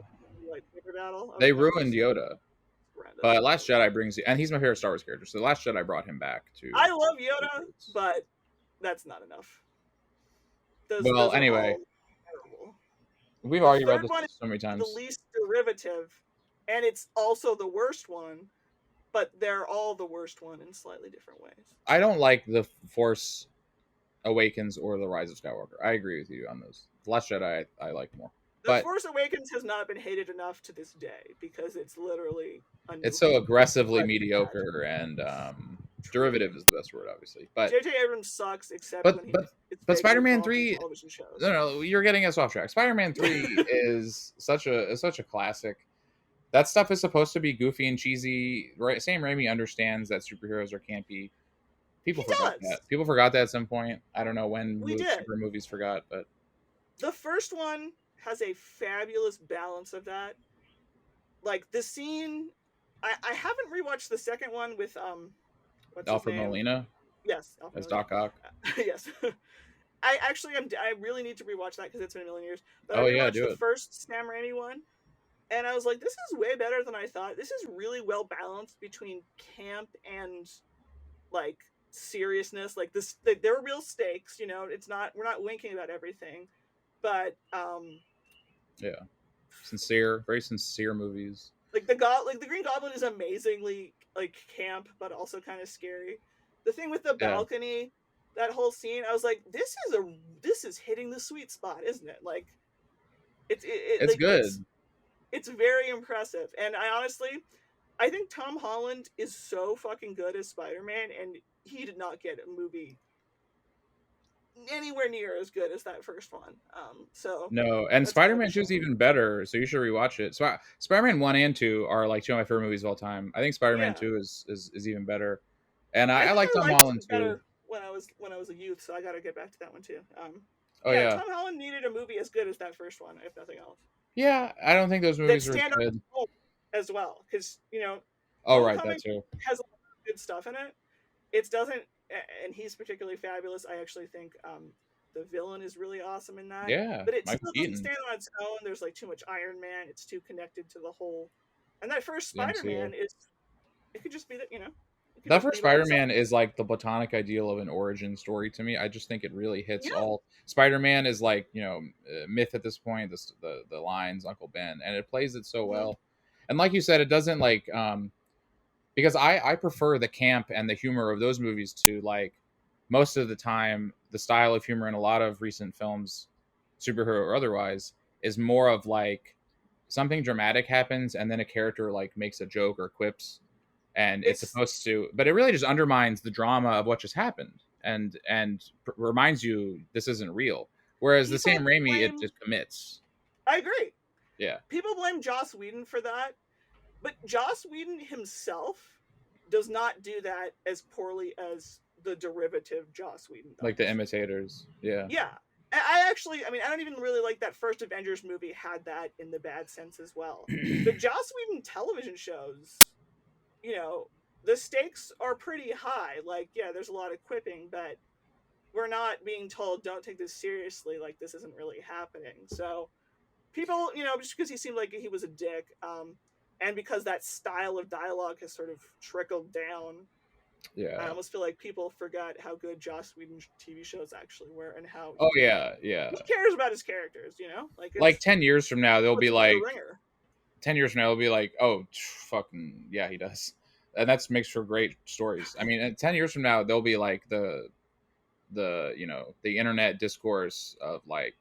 paper battle. They ruined Yoda. But Last Jedi brings you, and he's my favorite Star Wars character. So The Last Jedi brought him back to. I love Yoda, but that's not enough. Those anyway, we've already read this so many times. The least derivative, and it's also the worst one, but they're all the worst one in slightly different ways. I don't like The Force Awakens or The Rise of Skywalker. I agree with you on those. The Last Jedi I like more. The Force Awakens has not been hated enough to this day because it's literally it's so aggressively mediocre and derivative is the best word, obviously. But J.J. Abrams sucks, except but Spider-Man 3. No, you're getting us off track. Spider-Man 3 is such a classic. That stuff is supposed to be goofy and cheesy. Right? Sam Raimi understands that superheroes are campy. People forgot that. People forgot that at some point. I don't know when super movies forgot, but the first one has a fabulous balance of that. like the scene. I haven't rewatched the second one with what's his Alfred name? Molina Yes, Alfred as Molina. Doc Ock. Yes. I really need to rewatch that because it's been a million years. But I Oh yeah, rewatched do the it. first Sam Raimi one, and I was like, this is way better than I thought. This is really well balanced between camp and like seriousness. Like this, there are real stakes. You know, it's not we're not winking about everything, but Yeah, sincere, very sincere movies. like the Green Goblin is amazingly like camp, but also kind of scary. The thing with the Yeah, balcony, that whole scene, I was like, this is hitting the sweet spot, isn't it? Like it's like good. it's very impressive. And I think Tom Holland is so fucking good as Spider-Man, and he did not get a movie anywhere near as good as that first one. So No, and that's kind of a Spider-Man 2 is shame. even better, so you should rewatch it. So Spider-Man 1 and 2 are like two of my favorite movies of all time. I think Spider-Man Yeah, 2 is even better. And I I think like I Tom liked Holland it too. better when I was a youth, so I got to get back to that one too. Oh Yeah, yeah. Tom Holland needed a movie as good as that first one, if nothing else. Yeah, I don't think those That movies are as stand on good. its own as well, because Oh right, that Homecoming too. has a lot of good stuff in it. It doesn't, and he's particularly fabulous. I actually think the villain is really awesome in that, Yeah, but it Michael still doesn't Keaton, stand on its own. There's like too much Iron Man. It's too connected to the whole. And that first the MCU. Spider-Man is, it could just be that it could That just first be by itself. Spider-Man is like the platonic ideal of an origin story to me. I just think it really hits Yeah, all. Spider-Man is like myth at this point. The lines Uncle Ben, and it plays it so hmm well. And like you said, it doesn't like because I prefer the camp and the humor of those movies to like most of the time the style of humor in a lot of recent films, superhero or otherwise, is more of like something dramatic happens and then a character like makes a joke or quips and it's it's supposed to, but it really just undermines the drama of what just happened and reminds you this isn't real, whereas the Sam people Raimi it blame. just commits. I agree. Yeah, People blame Joss Whedon for that, but Joss Whedon himself does not do that as poorly as the derivative Joss Whedon like the does. imitators. Yeah. Yeah. I actually, I don't even really like that first Avengers movie had that in the bad sense as well. The Joss Whedon television shows, the stakes are pretty high. Like, yeah, there's a lot of quipping, but we're not being told, don't take this seriously, like this isn't really happening. So people, just because he seemed like he was a dick, and because that style of dialogue has sort of trickled down, I Yeah. almost feel like people forgot how good Joss Whedon's TV shows actually were and how Oh yeah, yeah. he cares about his characters. Like Like it's 10 years from now they'll puts be him through the like ringer. 10 years from now they'll be like, oh fucking yeah, he does. And that makes for great stories. I mean, 10 years from now they'll be like the internet discourse of like,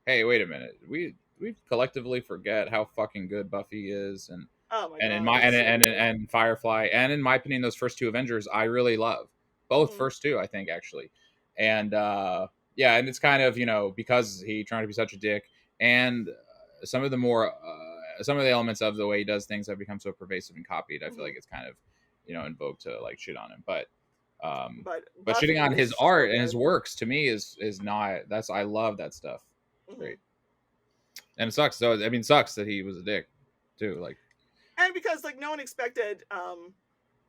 hey, wait a minute, we collectively forget how fucking good Buffy is, Oh my and in god, my it's so and Firefly, and in my opinion those first two Avengers I really love, both mm-hmm. first two I think actually. And yeah, and it's kind of because he trying to be such a dick, and some of the more some of the elements of the way he does things have become so pervasive and copied. I feel like it's kind of invoked to like shit on him, but but Buffy shitting on his is so art and his good. works to me is not. That's I love that stuff. It's Mm-hmm. great, and it sucks. So I mean, sucks that he was a dick too. Like, And because like no one expected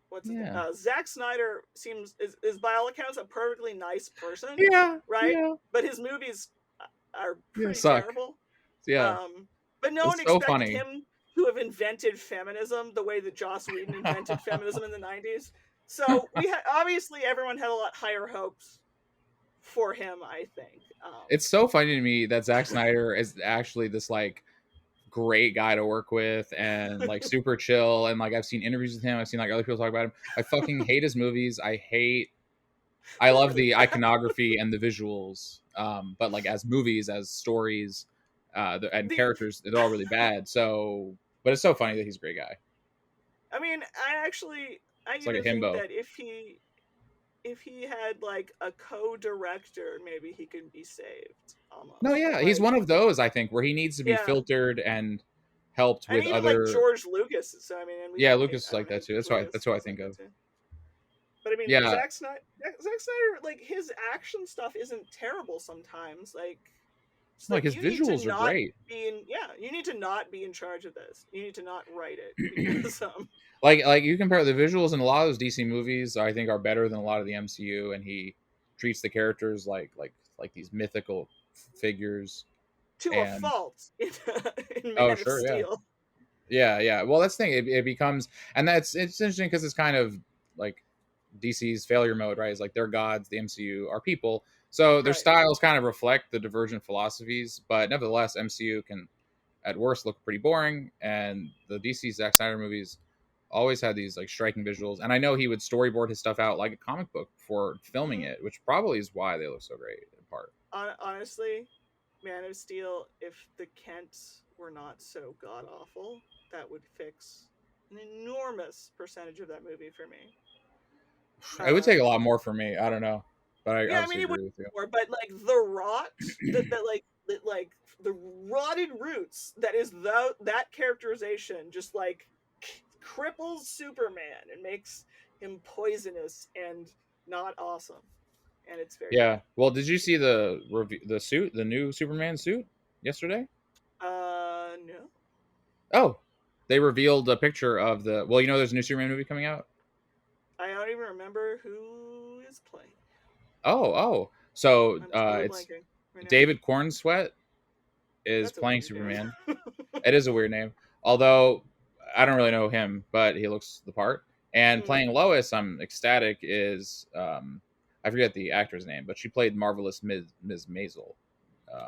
what's his name? Zack Snyder is by all accounts a perfectly nice person, right? yeah, But his movies are pretty suck. terrible. Yeah, But no one it's so expected funny. him to have invented feminism the way that Joss Whedon invented feminism in the 90s. So obviously everyone had a lot higher hopes for him, I think. It's so funny to me that Zack Snyder is actually this like great guy to work with and like super chill, and like I've seen interviews with him, I've seen like other people talk about him. I fucking hate his movies. I love the iconography and the visuals, but like as movies, as stories, and characters, they're all really bad. So, but it's so funny that he's a great guy. I mean, I It's like a even think himbo. that if he had like a co-director, maybe he could be saved. Almost. No, yeah, he's one of those I think where he needs to be filtered and helped and with even like other. George Lucas. So I mean, and Yeah, Lucas is I like don't that hate too. Lucas, That's what I he's think like of. that too. But I mean, Yeah, Zack Snyder, like his action stuff isn't terrible sometimes. Like It's Like like, his you need to visuals are not great. you need to not be in charge of this. You need to not write it because Like you compare the visuals in a lot of those DC movies, I think are better than a lot of the MCU, and he treats the characters like these mythical figures. to a And fault in oh, Man of sure, yeah. Steel. Yeah. Well, that's the thing. It becomes, and it's interesting because it's kind of like DC's failure mode, right? It's like they're gods, the MCU are people, so their Right. styles kind of reflect the divergent philosophies. But nevertheless, MCU can, at worst, look pretty boring, and the DC Zack Snyder movies always had these like striking visuals. And I know he would storyboard his stuff out like a comic book before filming it, which probably is why they look so great in part. Honestly, Man of Steel, if the Kents were not so god awful, that would fix an enormous percentage of that movie for me. It would take a lot more for me. I don't know, but I Yeah, I mean, obviously it would agree with you. more, but like the rot, that the rotted roots, that is that characterization just like cripples Superman and makes him poisonous and not awesome, and it's very Yeah. Well, did you see the suit, the new Superman suit yesterday? no, Oh, they revealed a picture of the. Well, there's a new Superman movie coming out. I don't even remember who is playing. Oh. So I'm totally it's blanking right now. David Cornsweet is That's a playing weird name. Superman. It is a weird name, although I don't really know him, but he looks the part. And playing Lois, I'm ecstatic. Is I forget the actor's name, but she played Marvelous Ms. Maisel.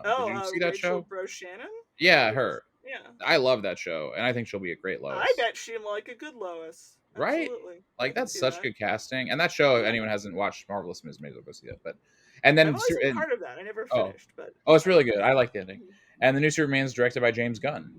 Did you see that Rachel show? Brosnahan? Yeah, her. Yeah. I love that show, and I think she'll be a great Lois. I bet she'll like a good Lois. Right? Absolutely. Like that's such good casting, and that show. If anyone hasn't watched Marvelous Ms. Maisel, go see it. But and then I've only seen part of that. I never finished, but it's really good. I like the ending. And the new Superman's directed by James Gunn.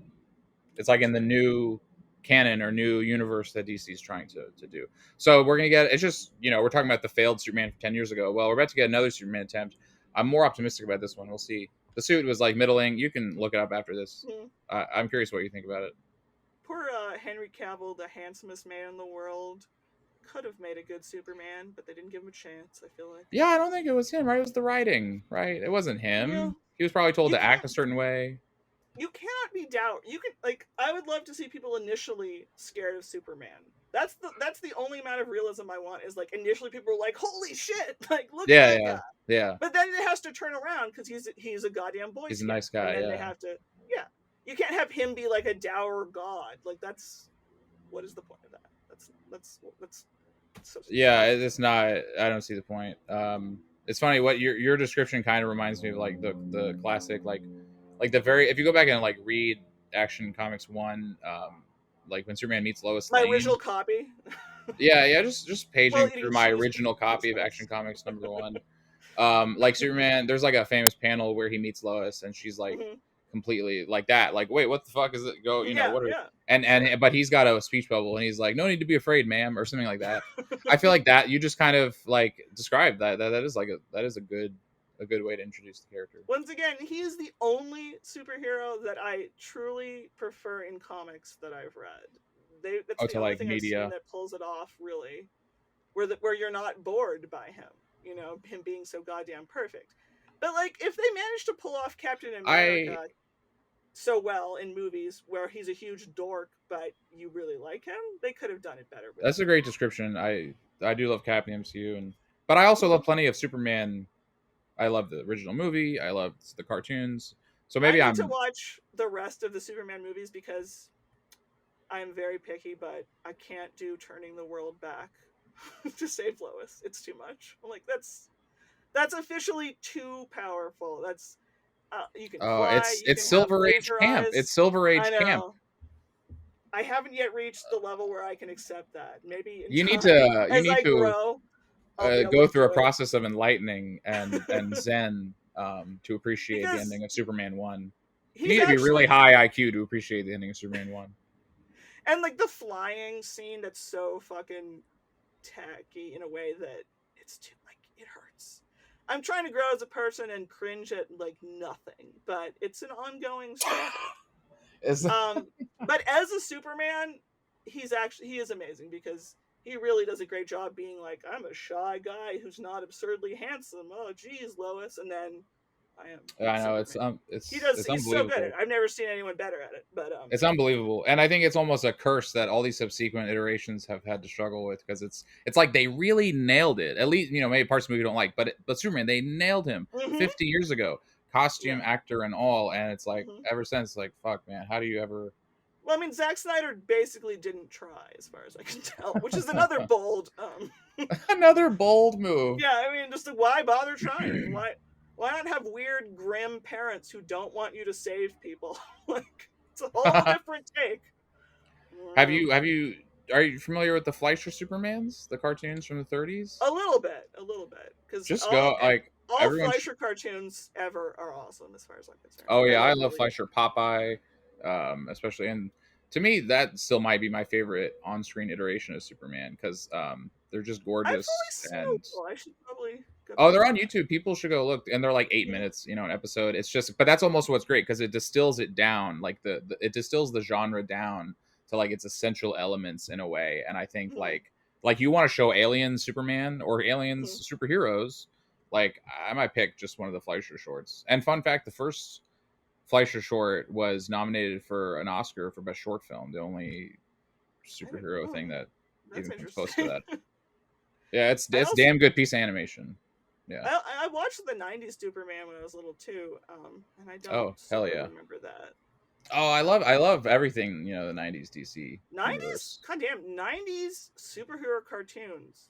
It's like in the new canon or new universe that DC is trying to do. So we're gonna get. It's just we're talking about the failed Superman from 10 years ago. Well, we're about to get another Superman attempt. I'm more optimistic about this one. We'll see. The suit was like middling. You can look it up after this. I'm curious what you think about it. Poor Henry Cavill, the handsomest man in the world, could have made a good Superman, but they didn't give him a chance, I feel like. Yeah, I don't think it was him, right? It was the writing, right? It wasn't him. He was probably told to act a certain way. You cannot be I would love to see people initially scared of Superman. That's the only amount of realism I want, is like initially people were like, holy shit, like look at that guy. Yeah. But then it has to turn around because he's a goddamn boy. He's a nice guy, and then they have to you can't have him be like a dour god. Like what is the point of that? That's so stupid. Yeah, it's not. I don't see the point. It's funny what your description kind of reminds me of like the classic like the very, if you go back and like read Action Comics 1, like when Superman meets Lois Lane. My original copy. Yeah, just paging through my original copy of Action Comics #1. Like Superman, there's like a famous panel where he meets Lois and she's like completely like that, like, wait, what the fuck is it? And but he's got a speech bubble and he's like, no need to be afraid, ma'am, or something like that. I feel like that you just kind of like described that is like that is a good way to introduce the character. Once again, he is the only superhero that I truly prefer in comics that I've read. That's the only thing media. I've seen that pulls it off, really, where you're not bored by him, him being so goddamn perfect. But like, if they manage to pull off Captain America so well in movies where he's a huge dork, but you really like him, they could have done it better. That's a great description. I do love Captain MCU, but I also love plenty of Superman. I love the original movie. I love the cartoons. So maybe I need to watch the rest of the Superman movies because I'm very picky, but I can't do turning the world back to save Lois. It's too much. I'm like, that's officially too powerful. That's you can fly. It's Silver Age camp. It's Silver Age camp. I haven't yet reached the level where I can accept that. Maybe you need to grow, go through a process of enlightening and zen to appreciate the ending of Superman 1. You need to be really high IQ to appreciate the ending of Superman 1. And like the flying scene, that's so fucking tacky in a way that it's too, like, it hurts. I'm trying to grow as a person and cringe at like nothing, but it's an ongoing struggle. But as a Superman, he is amazing because he really does a great job being like, I'm a shy guy who's not absurdly handsome. Oh, geez, Lois. And then I am. I know Superman. it's He does. it's He's so good at unbelievable. it. I've never seen anyone better at it. But It's unbelievable, and I think it's almost a curse that all these subsequent iterations have had to struggle with, because it's like they really nailed it. At least, maybe parts of the movie you don't like, but Superman, they nailed him 50 years ago, costume, actor, and all. And it's like ever since, like, fuck, man, how do you ever? Well, I mean, Zack Snyder basically didn't try, as far as I can tell, which is another bold. Another bold move. Yeah, I mean, just why bother trying? Why not have weird, grim parents who don't want you to save people? Like, it's a whole different take. Are you familiar with the Fleischer Supermans, the cartoons from the 30s? A little bit, because Just go, like, all Fleischer cartoons ever are awesome, as far as I'm concerned. Oh yeah, I love Fleischer, Popeye, especially, and to me that still might be my favorite on-screen iteration of Superman, because they're just gorgeous. And I should probably they're on YouTube. People should go look, and they're like 8 minutes, an episode. It's just, but that's almost what's great, because it distills it down, like it distills the genre down to like its essential elements in a way. And I think like you want to show aliens Superman or aliens superheroes, like I might pick just one of the Fleischer shorts. And fun fact, the first Fleischer short was nominated for an Oscar for best short film, the only superhero thing that even comes close to that. Yeah, it's damn good piece of animation. Yeah, I watched the '90s Superman when I was little too, and I don't remember that. Oh, I love everything, the '90s DC. '90s, goddamn '90s superhero cartoons.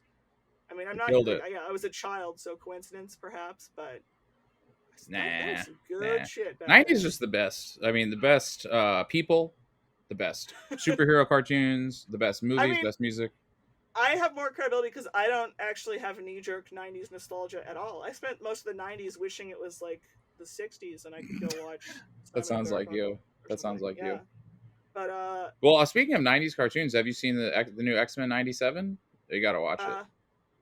I mean, I'm not. I was a child, so coincidence perhaps, but nah, some good shit. '90s just the best. I mean, the best people, the best superhero cartoons, the best movies, best music. I have more credibility because I don't actually have knee-jerk '90s nostalgia at all. I spent most of the '90s wishing it was like the '60s, and I could go watch. That sounds like you. That sounds like you. But well, speaking of '90s cartoons, have you seen the new X-Men '97? You gotta watch it.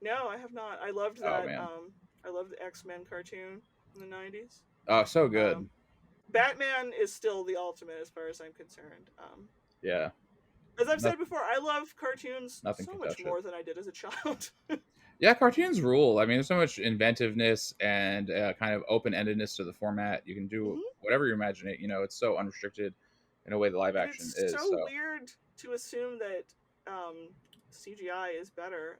No, I have not. I loved that. I loved the X-Men cartoon in the '90s. Oh, so good. Batman is still the ultimate as far as I'm concerned. Yeah. As I've said before, I love cartoons so much more than I did as a child. Yeah, cartoons rule. I mean, there's so much inventiveness and kind of open-endedness to the format. You can do whatever you imagine it. It's so unrestricted in a way the live action is. It's so weird to assume that CGI is better.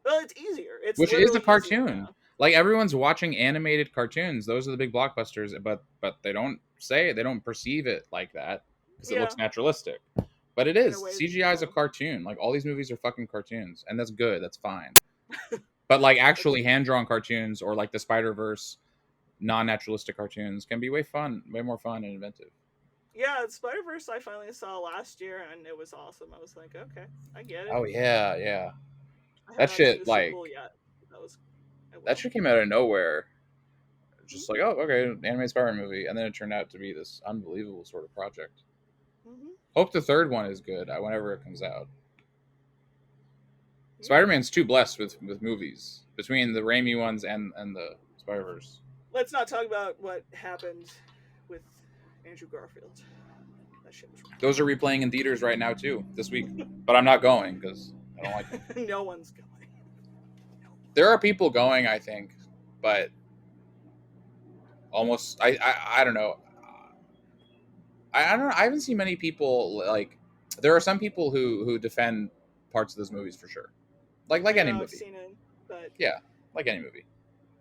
Well, it's easier. Which is a cartoon. Like, everyone's watching animated cartoons. Those are the big blockbusters, but they don't perceive it like that because it looks naturalistic. But it is. CGI is a cartoon. Like, all these movies are fucking cartoons, and that's good. That's fine. But like actually hand-drawn cartoons, or like the Spider-Verse non-naturalistic cartoons, can be way more fun and inventive. Yeah, Spider-Verse I finally saw last year, and it was awesome. I was like, okay, I get it. Oh yeah. That shit, like, that shit came out of nowhere. Just like, oh, okay, animated Spider-Man movie, and then it turned out to be this unbelievable sort of project. Hope the third one is good whenever it comes out. Spider-Man's too blessed with movies, between the Raimi ones and the Spider-Verse. Let's not talk about what happened with Andrew Garfield. That shit was wrong. Those are replaying in theaters right now too this week, but I'm not going because I don't like it. No one's going. There are people going, I think, but almost I don't know. I don't know. I haven't seen many people, like, there are some people who defend parts of those movies for sure. Like any movie. I've seen it, but yeah, like any movie.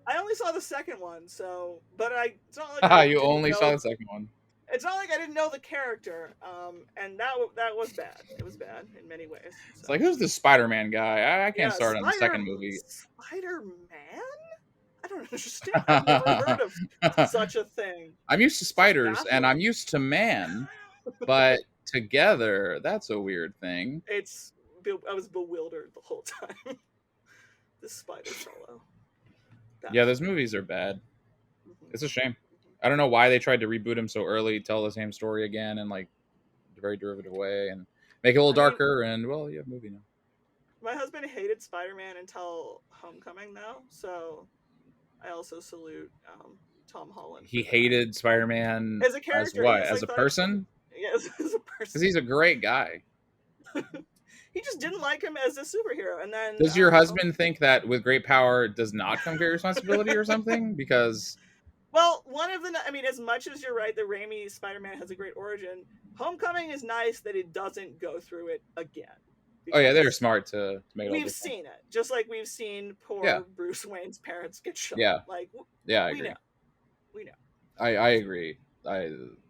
I only saw the second one, so it's not like you only saw the second one. It's not like I didn't know the character, and that was bad. It was bad in many ways. So. It's like, who's this Spider-Man guy? I can't start on the second movie. Spider-Man? I don't understand. I've never heard of such a thing. I'm used to spiders, and I'm used to man, but together, that's a weird thing. I was bewildered the whole time. This spider fellow. Yeah, those movies are bad. It's a shame. I don't know why they tried to reboot him so early, tell the same story again in like a very derivative way, and make it a little darker. And well, you have a movie now. My husband hated Spider-Man until Homecoming, though, so I also salute Tom Holland. He hated Spider-Man as a character. As what? As a person? Yes, as a person. Because he's a great guy. He just didn't like him as a superhero. And then does your husband think that with great power does not come great responsibility or something? Because Well, one of the, I mean, as much as you're right, the Raimi Spider-Man has a great origin. Homecoming is nice that it doesn't go through it again. Oh yeah, they're smart to make it all We've different. seen it, just like we've seen poor Yeah. Bruce Wayne's parents get shot. Yeah. Like, Yeah, I we agree. know. We know. I agree.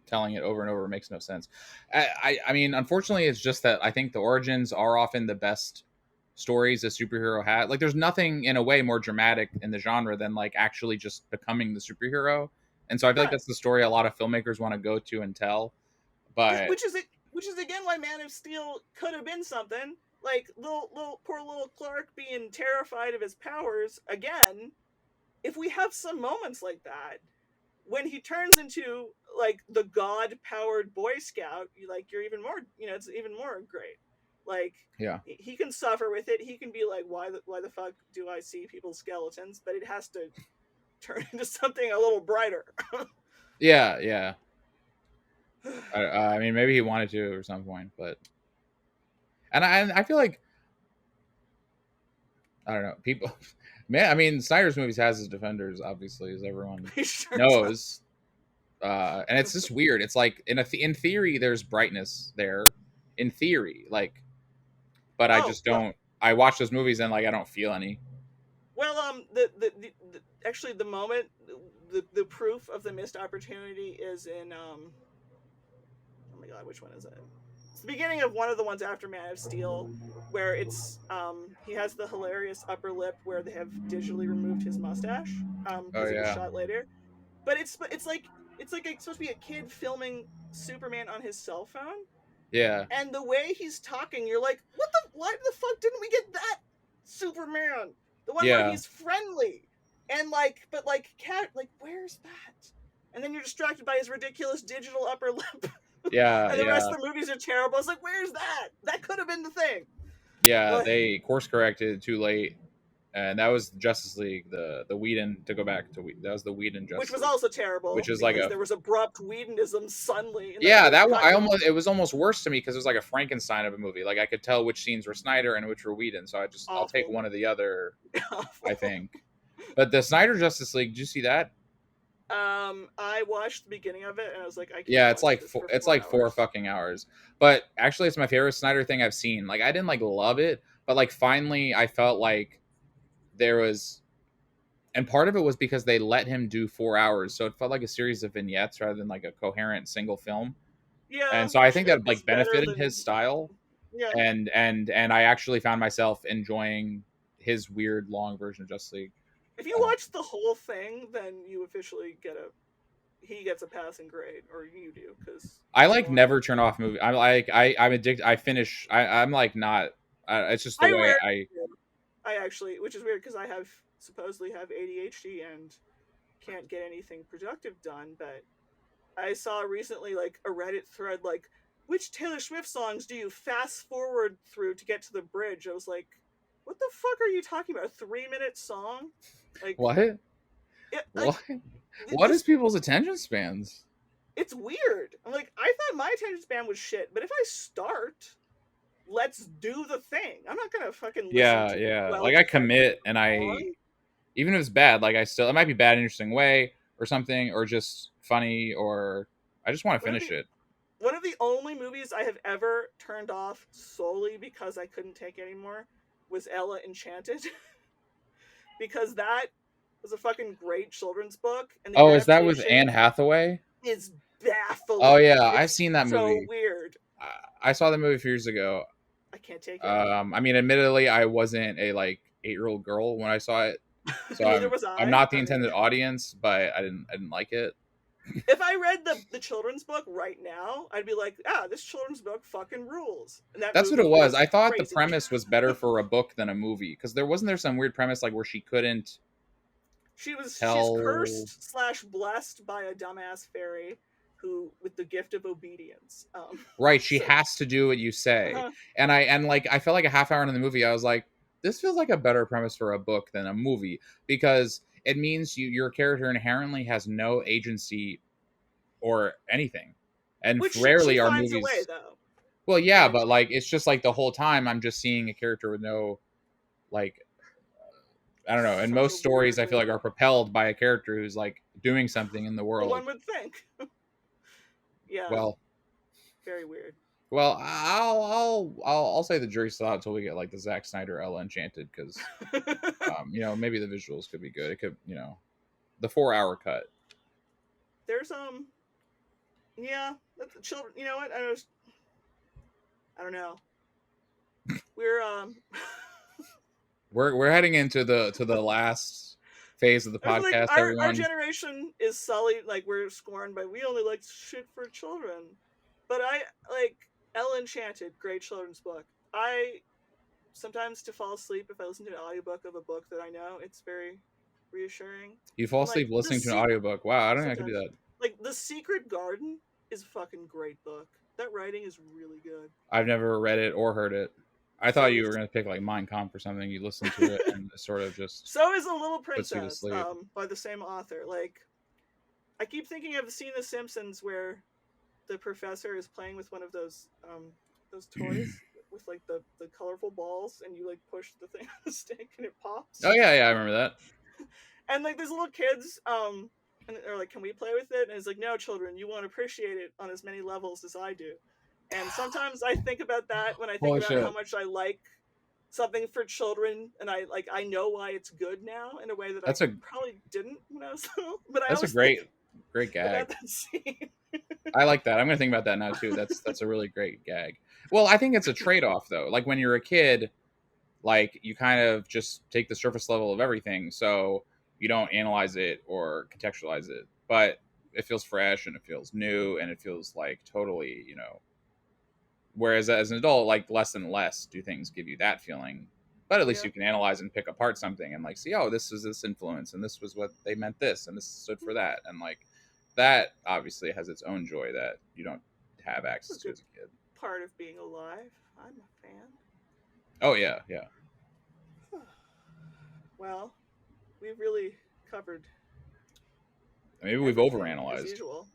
Telling it over and over makes no sense. I mean, unfortunately, it's just that I think the origins are often the best stories a superhero had. Like, there's nothing in a way more dramatic in the genre than like actually just becoming the superhero. And so I feel like Right. that's the story a lot of filmmakers want to go to and tell. But Which is again why Man of Steel could have been something. Like poor little Clark being terrified of his powers again. If we have some moments like that, when he turns into like the god-powered Boy Scout, you're even more, it's even more great. Like, yeah, he can suffer with it. He can be like, why the fuck do I see people's skeletons? But it has to turn into something a little brighter. yeah. I mean, maybe he wanted to at some point, but I feel like I don't know people. Man, I mean, Snyder's movies has his defenders, obviously, as everyone Sure knows. And it's just weird. It's like in theory, there's brightness there, in theory, like, but I just don't. Well, I watch those movies and like I don't feel any. Well, actually the moment the proof of the missed opportunity is in oh my god, which one is it? It's the beginning of one of the ones after Man of Steel, where it's he has the hilarious upper lip where they have digitally removed his mustache because it was shot later. But it's like it's supposed to be a kid filming Superman on his cell phone. Yeah. And the way he's talking, you're like, why the fuck didn't we get that Superman? The one where he's friendly and cat, where's that? And then you're distracted by his ridiculous digital upper lip. Yeah. And the rest of the movies are terrible. It's like, where's that? That could have been the thing. Yeah, they course corrected too late. And that was Justice League, the Whedon, to go back to that was the Whedon Justice League. Which was League, also terrible. Which is like there was abrupt Whedonism suddenly. Yeah, that one it was almost worse to me because it was like a Frankenstein of a movie. Like I could tell which scenes were Snyder and which were Whedon, so I'll take one or the other. I think. But the Snyder Justice League, did you see that? I watched the beginning of it and I was like, I can't. Yeah, it's like 4 fucking hours. But actually, it's my favorite Snyder thing I've seen. Like I didn't like love it, but like finally, I felt like there was, and part of it was because they let him do 4 hours, so it felt like a series of vignettes rather than like a coherent single film. Yeah, and so I think that like benefited his style. Yeah, and I actually found myself enjoying his weird long version of Justice League. If you watch the whole thing, then you officially he gets a passing grade, or you do, because I like never turn off movie. I'm like I'm addicted. I finish. I'm like not. It's just the way I actually, which is weird because I supposedly have ADHD and can't get anything productive done. But I saw recently like a Reddit thread like, which Taylor Swift songs do you fast forward through to get to the bridge? I was like, what the fuck are you talking about? A 3-minute song? Like what? What is people's attention spans? It's weird. I'm like, I thought my attention span was shit, but if I start, let's do the thing. I'm not gonna fucking listen to like I commit, and even if it's bad, like it might be bad in an interesting way or something, or just funny, or I just want to finish it. One of the only movies I have ever turned off solely because I couldn't take it anymore was Ella Enchanted. Because that was a fucking great children's book. And is that with Anne Hathaway? Is baffling. Oh yeah, I've seen that movie. So weird. I saw the movie a few years ago. I can't take it. I mean, admittedly, I wasn't a 8-year-old girl when I saw it, so I'm not the intended audience. But I didn't like it. If I read the children's book right now, I'd be like, this children's book fucking rules. And that's what it was. I thought the premise was better for a book than a movie, because wasn't there some weird premise like where she couldn't. She's cursed / blessed by a dumbass fairy who with the gift of obedience. Right, she has to do what you say. And I felt like a half hour into the movie, I was like, this feels like a better premise for a book than a movie, because it means your character inherently has no agency or anything, and which rarely are movies. Away, though. Well, yeah, but like it's just like the whole time I'm just seeing a character with no I don't know. And Such most a stories, weird I feel like, movie. are propelled by a character who's like doing something in the Well, world. one would think. Yeah, Well, very weird. well, I'll say the jury's still out until we get like the Zack Snyder Ella Enchanted, because you know, maybe the visuals could be good. It could, you know, the 4-hour cut. There's yeah, that's the children. You know what? I don't know. We're We're heading into the last phase of the I was like, podcast, our everyone. generation is sullied. Like, we're scorned by, we only like shit for children. But I like Ella Enchanted, great children's book. I sometimes, to fall asleep, if I listen to an audiobook of a book that I know, it's very reassuring. You fall And like asleep listening to an audiobook. Wow, I don't think I could do sometimes, that. like The Secret Garden is a fucking great book. That writing is really good. I've never read it or heard it. I So thought you is were going to pick like Mein Kampf or something. You listen to it and it sort of just so is The Little puts you to Princess, sleep. by the same author. Like, I keep thinking I've seen The Simpsons where the professor is playing with one of those toys with like the colorful balls, and you like push the thing on the stick and it pops. Oh yeah, I remember that. And like these little kids, and they're like, "Can we play with it?" And it's like, "No, children, you won't appreciate it on as many levels as I do." And sometimes I think about that when I think Holy about shit. how much I like something for children, and I know why it's good now in a way that That's I probably didn't when I was little. But I That's a always think great gag. about that scene. I like that. I'm gonna think about that now too. That's a really great gag. Well, I think it's a trade-off though. Like when you're a kid, like you kind of just take the surface level of everything, so you don't analyze it or contextualize it. But it feels fresh and it feels new and it feels like totally, you know. Whereas as an adult, like less and less do things give you that feeling. But at least Yeah. you can analyze and pick apart something and like see, oh, this was this influence and this was what they meant this and this stood for that. And like that obviously has its own joy that you don't have access to as a kid. Part of being alive. I'm a fan. Oh yeah. Well, we've really covered. Maybe we've everything, overanalyzed. as usual.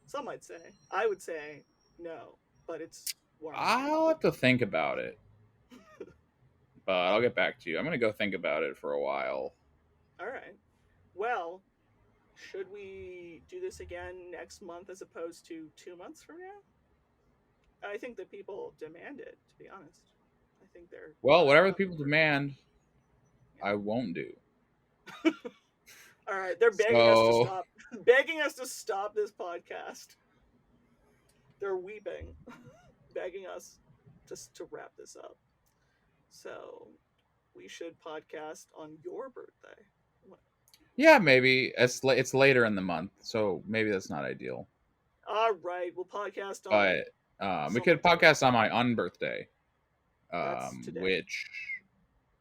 Some might say. I would say no, but it's warm. I'll have to think about it. But I'll get back to you. I'm gonna go think about it for a while. All right. Well, should we do this again next month as opposed to 2 months from now? I think that people demand it, to be honest. I think they're... Well, whatever the people demand, I won't do. All right, they're begging us to stop. Begging us to stop this podcast. They're weeping, begging us just to wrap this up. So, we should podcast on your birthday. Yeah, maybe it's later in the month, so maybe that's not ideal. All right, we'll podcast on. But we could podcast on my unbirthday, today. which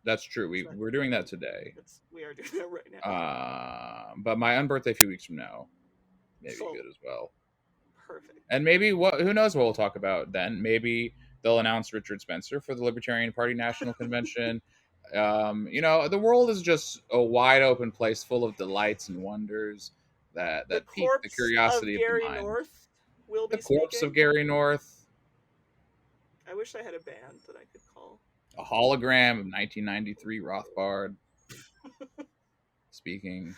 that's true. We're doing that today. We are doing that right now. But my unbirthday a few weeks from now, maybe good as well. Perfect. And maybe who knows what we'll talk about then? Maybe they'll announce Richard Spencer for the Libertarian Party National Convention. You know, the world is just a wide open place full of delights and wonders that pique the curiosity of the mind. North will be the corpse speaking. of Gary North. I wish I had a band that I could call. A hologram of 1993 Rothbard speaking.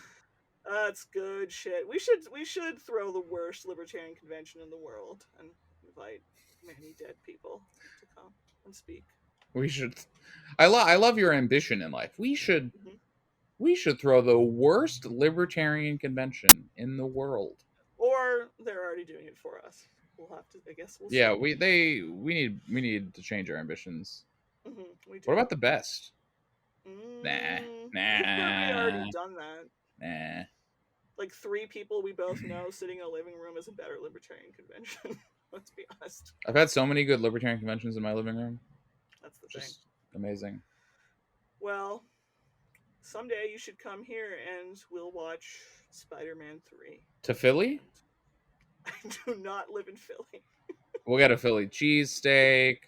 That's good shit. We should throw the worst libertarian convention in the world and invite many dead people to come and speak. We should. I love your ambition in life. We should throw the worst libertarian convention in the world. Or they're already doing it for us. We'll have to. I guess we'll. Yeah, see. we need to change our ambitions. Mm-hmm, we do. What about the best? Nah. We've already done that. Nah. Like 3 people we both know sitting in a living room is a better libertarian convention. Let's be honest. I've had so many good libertarian conventions in my living room. That's the Just thing. Amazing. Well, someday you should come here and we'll watch Spider-Man 3. To Philly? I do not live in Philly. We'll get a Philly cheesesteak.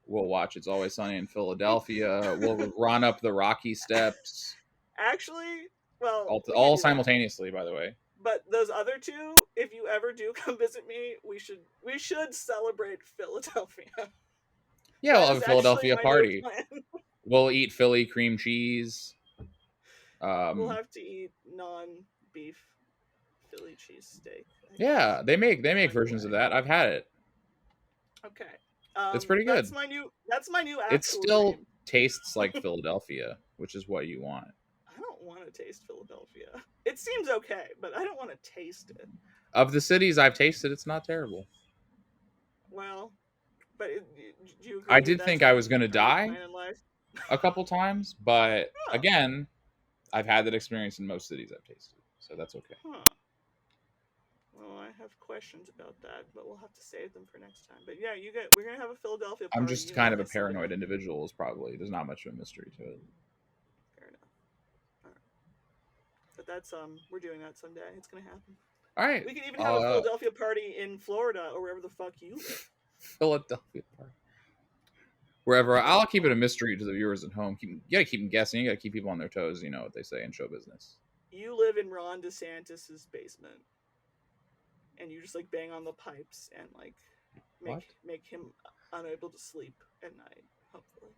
We'll watch It's Always Sunny in Philadelphia. We'll run up the Rocky Steps. Actually, well... all simultaneously, by the way. But those other 2, if you ever do come visit me, we should celebrate Philadelphia. Yeah, we'll have a Philadelphia party. We'll eat Philly cream cheese. We'll have to eat non-beef Philly cheesesteak. Yeah, they make versions of that. I've had it. Okay. It's pretty good. That's my new actual It still dream. tastes like Philadelphia, which is what you want. I don't want to taste Philadelphia. It seems okay, but I don't want to taste it. Of the cities I've tasted, it's not terrible. Well, but do you agree I did think I was going to die a couple times, but Huh. again, I've had that experience in most cities I've tasted, so that's okay. Huh. Well, I have questions about that, but we'll have to save them for next time. But yeah, we're gonna have a Philadelphia party. I'm just kind of a paranoid individual. Is probably there's not much of a mystery to it. Fair enough. All right. But that's we're doing that someday. It's gonna happen. All right. We can even have a Philadelphia party in Florida or wherever the fuck you live. Philadelphia party. Wherever. I'll keep it a mystery to the viewers at home. You gotta keep them guessing. You gotta keep people on their toes. You know what they say in show business. You live in Ron DeSantis's basement, and you just like bang on the pipes and like make him unable to sleep at night. Hopefully,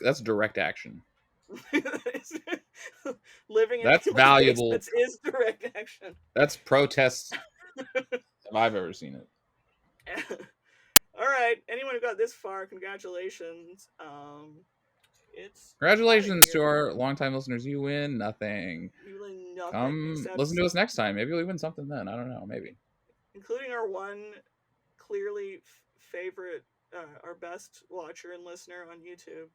that's direct action. Living in that's valuable. That is direct action. That's protest if I've ever seen it. All right, anyone who got this far, congratulations. Congratulations to our longtime listeners. You win nothing. You win nothing. Come listen to us next time. Maybe we'll win something then. I don't know. Maybe. Including our one clearly favorite, our best watcher and listener on YouTube.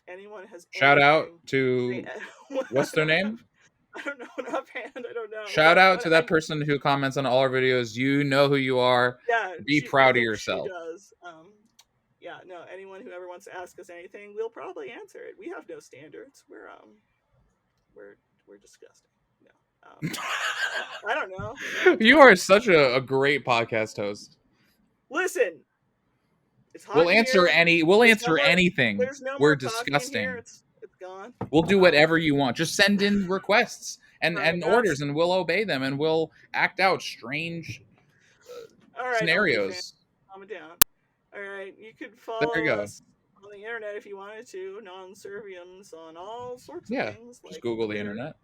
Anyone has shout out to what's their name? I don't know offhand. I don't know. Shout out to that person who comments on all our videos. You know who you are. Yeah, be proud of yourself. She does. Yeah, no. Anyone who ever wants to ask us anything, we'll probably answer it. We have no standards. We're disgusting. No, I don't know. You are such a great podcast host. Listen. We'll answer anything. We're disgusting. It's gone. We'll do whatever you want. Just send in requests and orders, and we'll obey them, and we'll act out strange scenarios. Calm it down. All right, you could follow us on the internet if you wanted to. Non Serviams on all sorts of things. Just Google the internet.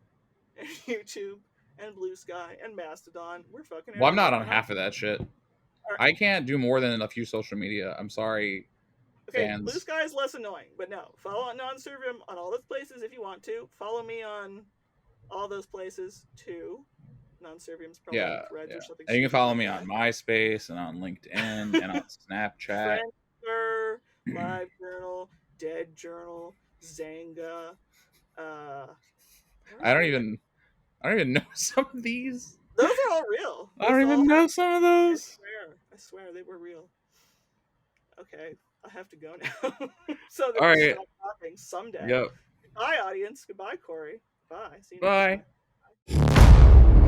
And YouTube and Blue Sky and Mastodon. We're fucking. Well, I'm not on half of that shit. Right. I can't do more than a few social media. I'm sorry, fans. Blue Sky is less annoying, but no. Follow Non Serviam on all those places if you want to. Follow me on all those places too. Non Serviam's probably Threads or something. And you can follow me on MySpace and on LinkedIn and on Snapchat. Friendster, Live Journal, Dead Journal, Zanga. I don't even know some of these. Those are all real. I don't even know some of those. I swear they were real. Okay, I have to go now. So all right. Stop talking someday. Yep. Goodbye, audience. Goodbye, Corey. Bye. See you Bye. next time. Bye.